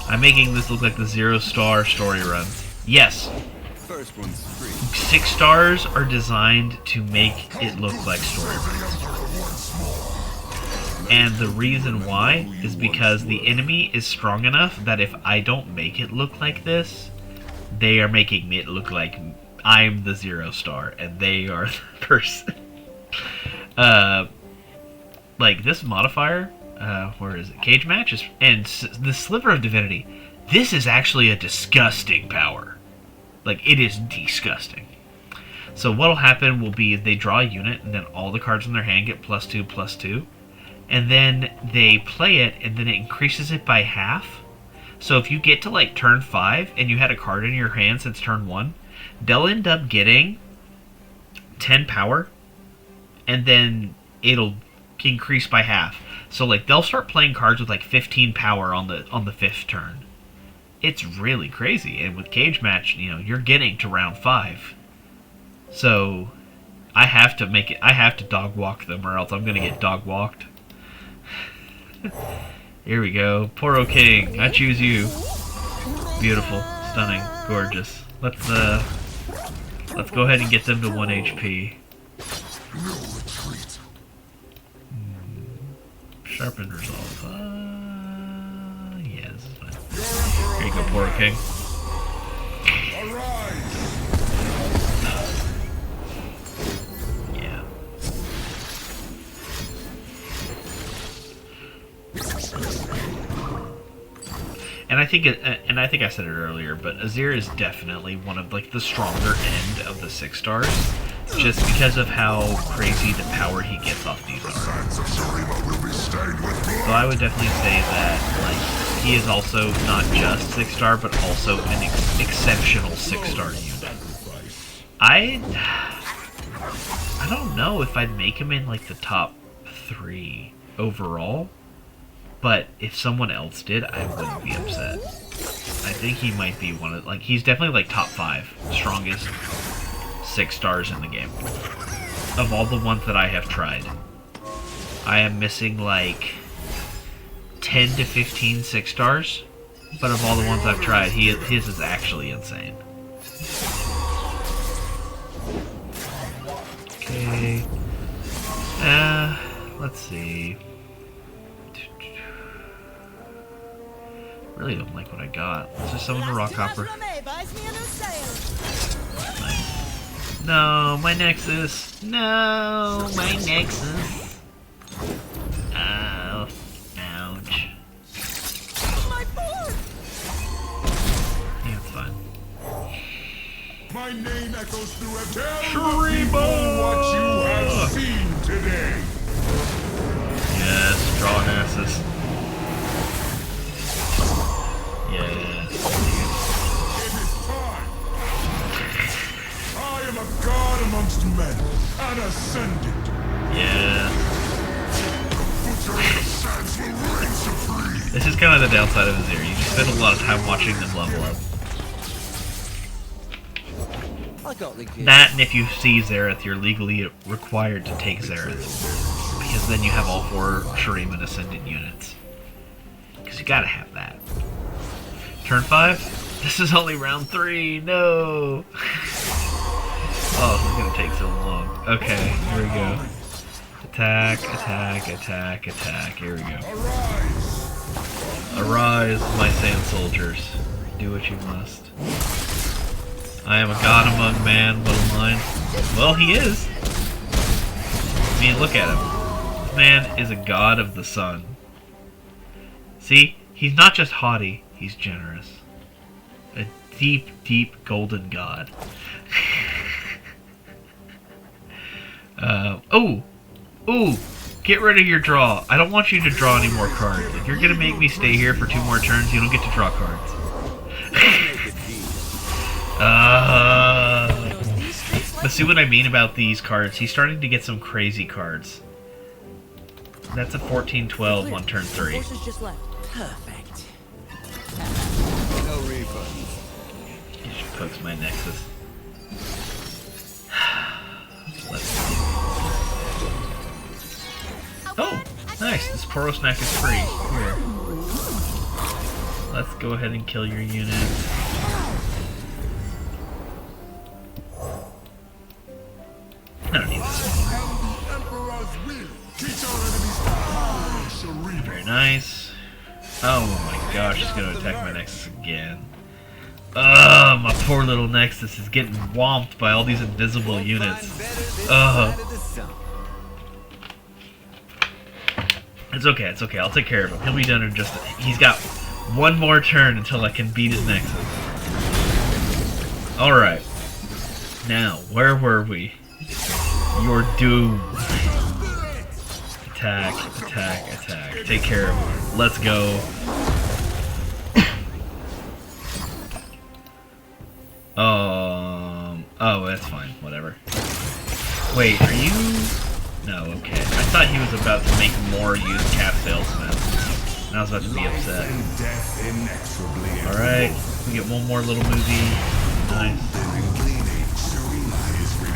I'm making this look like the 0-star story runs. Yes. First one's free. 6 stars are designed to make it look like story runs. And the reason why is because the enemy is strong enough that if I don't make it look like this, they are making it look like I'm the 0-star and they are the person. Like this modifier, where is it? Cage match is, and the Sliver of Divinity. This is actually a disgusting power. Like it is disgusting. So what'll happen will be they draw a unit and then all the cards in their hand get +2/+2. And then they play it, and then it increases it by half. So if you get to like turn 5 and you had a card in your hand since turn 1, they'll end up getting 10 power, and then it'll increase by half. So like they'll start playing cards with like 15 power on the 5th turn. It's really crazy. And with Cage Match, you know, you're getting to round 5. So I have to make it. I have to dog walk them, or else I'm gonna get dog walked. Here we go. Poro King, I choose you. Beautiful, stunning, gorgeous. Let's go ahead and get them to 1 HP. No retreat. Sharpened resolve. Yeah, this is fine. Here you go, Poro King. Arise! Yeah. And I think I said it earlier, but Azir is definitely one of like the stronger end of the 6 stars, just because of how crazy the power he gets off these are. Sands of Shurima will be stained with blood. So I would definitely say that like he is also not just 6 star, but also an exceptional 6 star unit. I don't know if I'd make him in like the top 3 overall, but if someone else did, I wouldn't be upset. I think he might be one of like he's definitely like top 5 strongest 6 stars in the game of all the ones that I have tried. I am missing like 10 to 15 6 stars, but of all the ones I've tried, his is actually insane. Okay. Let's see. Really don't like what I got. Let's just summon the rock hopper. Nice. No, my Nexus. No, my Nexus. Oh, ouch. Yeah, it's fine. My name echoes through a tell the people what you have seen today. Yes, draw Nasus. Yes. It is time. I am a god amongst men, an ascendant. Yes. Butcher of the sands will reign supreme. This is kind of the downside of Azir. You just spend a lot of time watching them level up. I got the kid. That, and if you see Xerath, you're legally required to take Xerath. Because then you have all 4 Shuriman Ascendant units. Because you gotta have that. Turn 5? This is only round 3, no! Oh, this is gonna take so long. Okay, here we go. Attack, attack, attack, attack, here we go. Arise, my sand soldiers. Do what you must. I am a god among man, little mine. Well, he is. I mean, look at him. This man is a god of the sun. See? He's not just haughty, he's generous. A deep, deep golden god. Ooh! Get rid of your draw. I don't want you to draw any more cards. If you're gonna make me stay here for 2 more turns, you don't get to draw cards. But see what I mean about these cards? He's starting to get some crazy cards. That's a 14-12 on turn 3. Forces just left. Perfect. No refund. He just pokes my Nexus. Let's see. Oh, nice. This Poro Snack is free. Here. Let's go ahead and kill your unit. I don't need this. The Emperor's will. Teach our enemies the power of Shurima. Very nice. Oh my gosh, he's gonna attack my Nexus again. Ugh, my poor little Nexus is getting whomped by all these invisible units. Ugh. It's okay, it's okay. I'll take care of him. He'll be done in just... He's got 1 more turn until I can beat his Nexus. Alright. Now, where were we? You're doomed. Attack, attack, attack. Take care of him. Let's go. Oh, that's fine. Whatever. Wait, are you... No, okay. I thought he was about to make more use Cap Salesman. And I was about to be upset. Alright, we get one more little movie. Nice.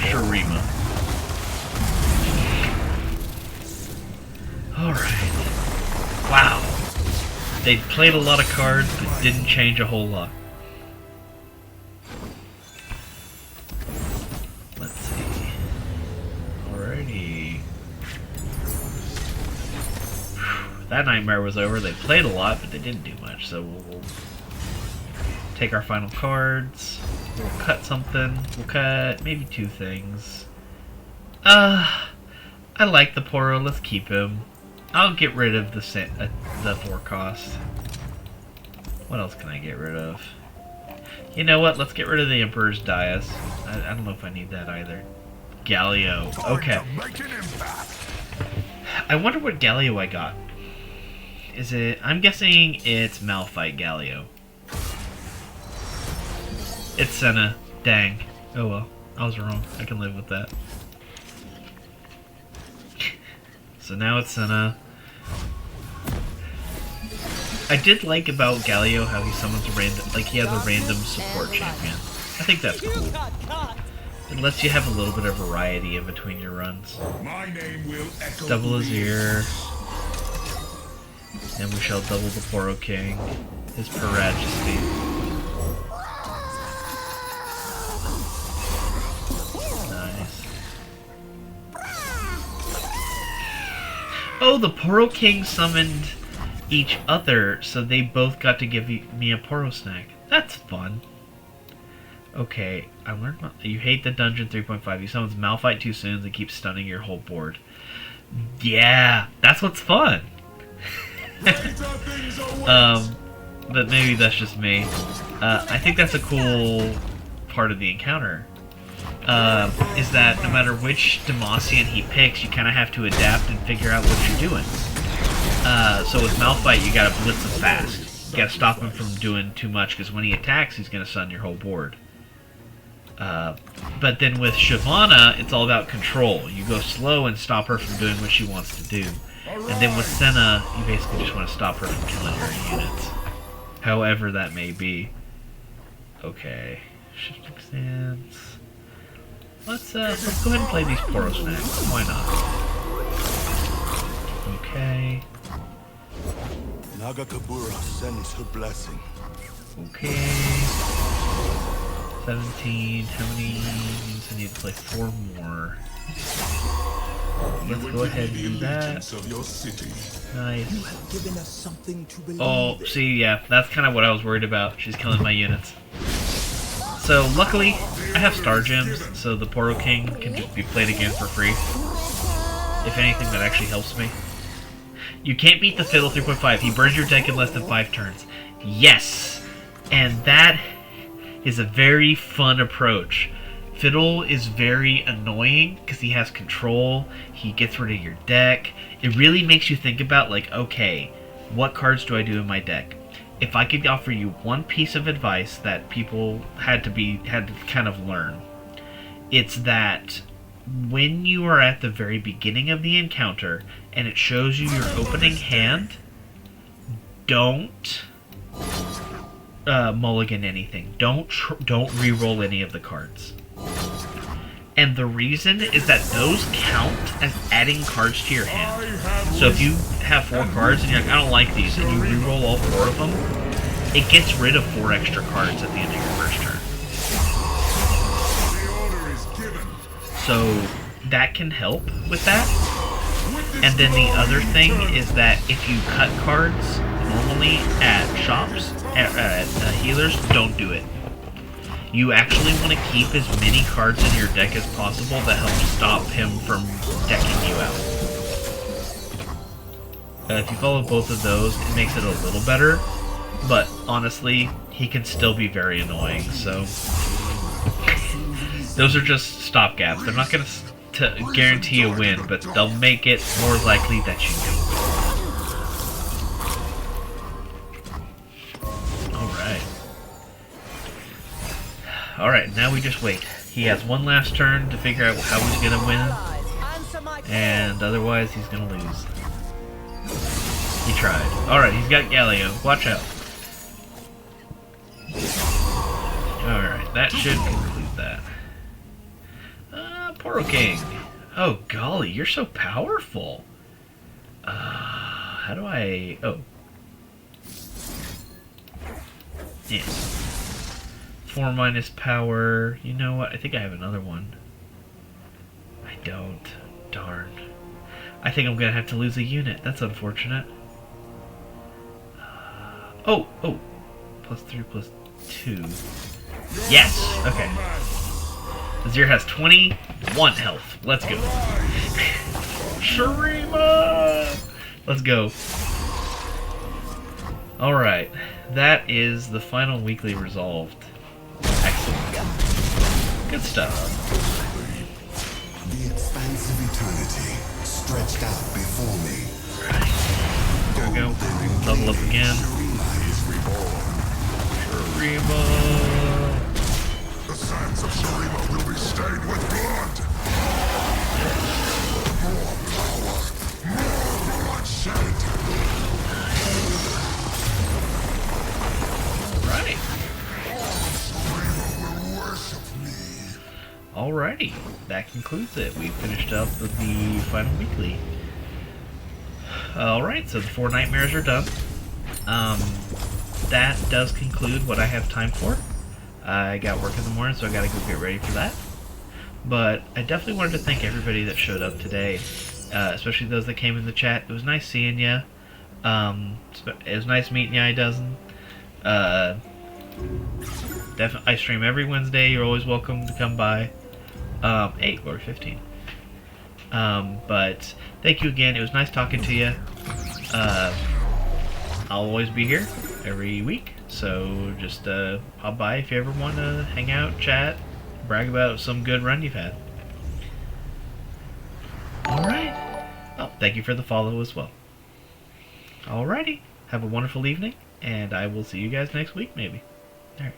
Shurima. Alright. Wow. They played a lot of cards, but didn't change a whole lot. Let's see. Alrighty. That nightmare was over. They played a lot, but they didn't do much, so we'll take our final cards. We'll cut something. We'll cut maybe 2 things. I like the Poro. Let's keep him. I'll get rid of the 4 cost. What else can I get rid of? You know what? Let's get rid of the Emperor's Dais. I don't know if I need that either. Galio. Okay. I wonder what Galio I got. Is it... I'm guessing it's Malphite Galio. It's Senna. Dang. Oh well. I was wrong. I can live with that. So now it's Senna. I did like about Galio how he summons a random... Like, he has a random support champion. I think that's cool. It lets you have a little bit of variety in between your runs. My name will echo Double the Azir. And we shall double the Poro King. His Paragesty. Nice. Oh, the Poro King summoned each other, so they both got to give me a Poro snack. That's fun. Okay, I learned you hate the dungeon 3.5. You summons Malphite too soon and keep stunning your whole board. Yeah, that's what's fun. But maybe that's just me. I think that's a cool part of the encounter. Is that no matter which Demacian he picks, you kind of have to adapt and figure out what you're doing. So with Malphite, you gotta blitz him fast. You gotta stop him from doing too much, because when he attacks, he's gonna stun your whole board. But then with Shyvana, it's all about control. You go slow and stop her from doing what she wants to do. And then with Senna, you basically just want to stop her from killing her units. However that may be. Okay. Shifting stance. Let's go ahead and play these Poro snacks. Why not? Okay. Nagakabura sends her blessing. Okay. 17. How many means I need to play 4 more? Let's go ahead and do that. Of your city. Nice. You have given us something to believe Oh, in. see, yeah, that's kind of what I was worried about. She's killing my units. So, luckily, I have Star Gems, so the Poro King can just be played again for free. If anything, that actually helps me. You can't beat the Fiddle 3.5. He burns your deck in less than 5 turns. Yes! And that is a very fun approach. Fiddle is very annoying because he has control, he gets rid of your deck. It really makes you think about, like, okay, what cards do I do in my deck? If I could offer you one piece of advice that people had to kind of learn, it's that when you are at the very beginning of the encounter and it shows you your opening hand, don't mulligan anything. Don't re-roll any of the cards. And the reason is that those count as adding cards to your hand. So if you have 4 cards and you're like, I don't like these, and you re-roll all 4 of them, it gets rid of 4 extra cards at the end of your first turn. The order is given. So that can help with that. And then the other thing is that if you cut cards normally at shops, at healers, don't do it. You actually want to keep as many cards in your deck as possible that help stop him from decking you out. If you follow both of those, it makes it a little better, but honestly, he can still be very annoying, so... Those are just stopgaps. They're not going to guarantee a win, but they'll make it more likely that you do. Alright, now we just wait. He has one last turn to figure out how he's gonna win, and otherwise he's gonna lose. He tried. Alright, he's got Galio. Watch out. Alright, that should conclude that. Poro King. Oh, golly, you're so powerful. How do I... Oh. Yeah. 4 minus power. You know what? I think I have another one. I don't. Darn. I think I'm gonna have to lose a unit. That's unfortunate. Oh! +3, +2. Yes! Okay. Azir has 21 health. Let's go. Shurima! Let's go. Alright. That is the final weekly resolved. Excellent. Good stuff. The expanse of eternity stretched out before me. There we go. Level up again. Shurima! The sands of Shurima will be stained with blood. More power, more bloodshed. Right. Shurima will worship me. Alrighty. That concludes it. We finished up with the final weekly. Alright, so the 4 nightmares are done. That does conclude what I have time for. I got work in the morning, so I gotta go get ready for that. But I definitely wanted to thank everybody that showed up today, especially those that came in the chat. It was nice seeing you. It was nice meeting you, iDozen. Definitely, I stream every Wednesday. You're always welcome to come by. 8 or 15. But thank you again. It was nice talking to you. I'll always be here every week, so just pop by if you ever want to hang out, chat, brag about some good run you've had. Alright. Oh, thank you for the follow as well. Alrighty. Have a wonderful evening, and I will see you guys next week, maybe. Alright.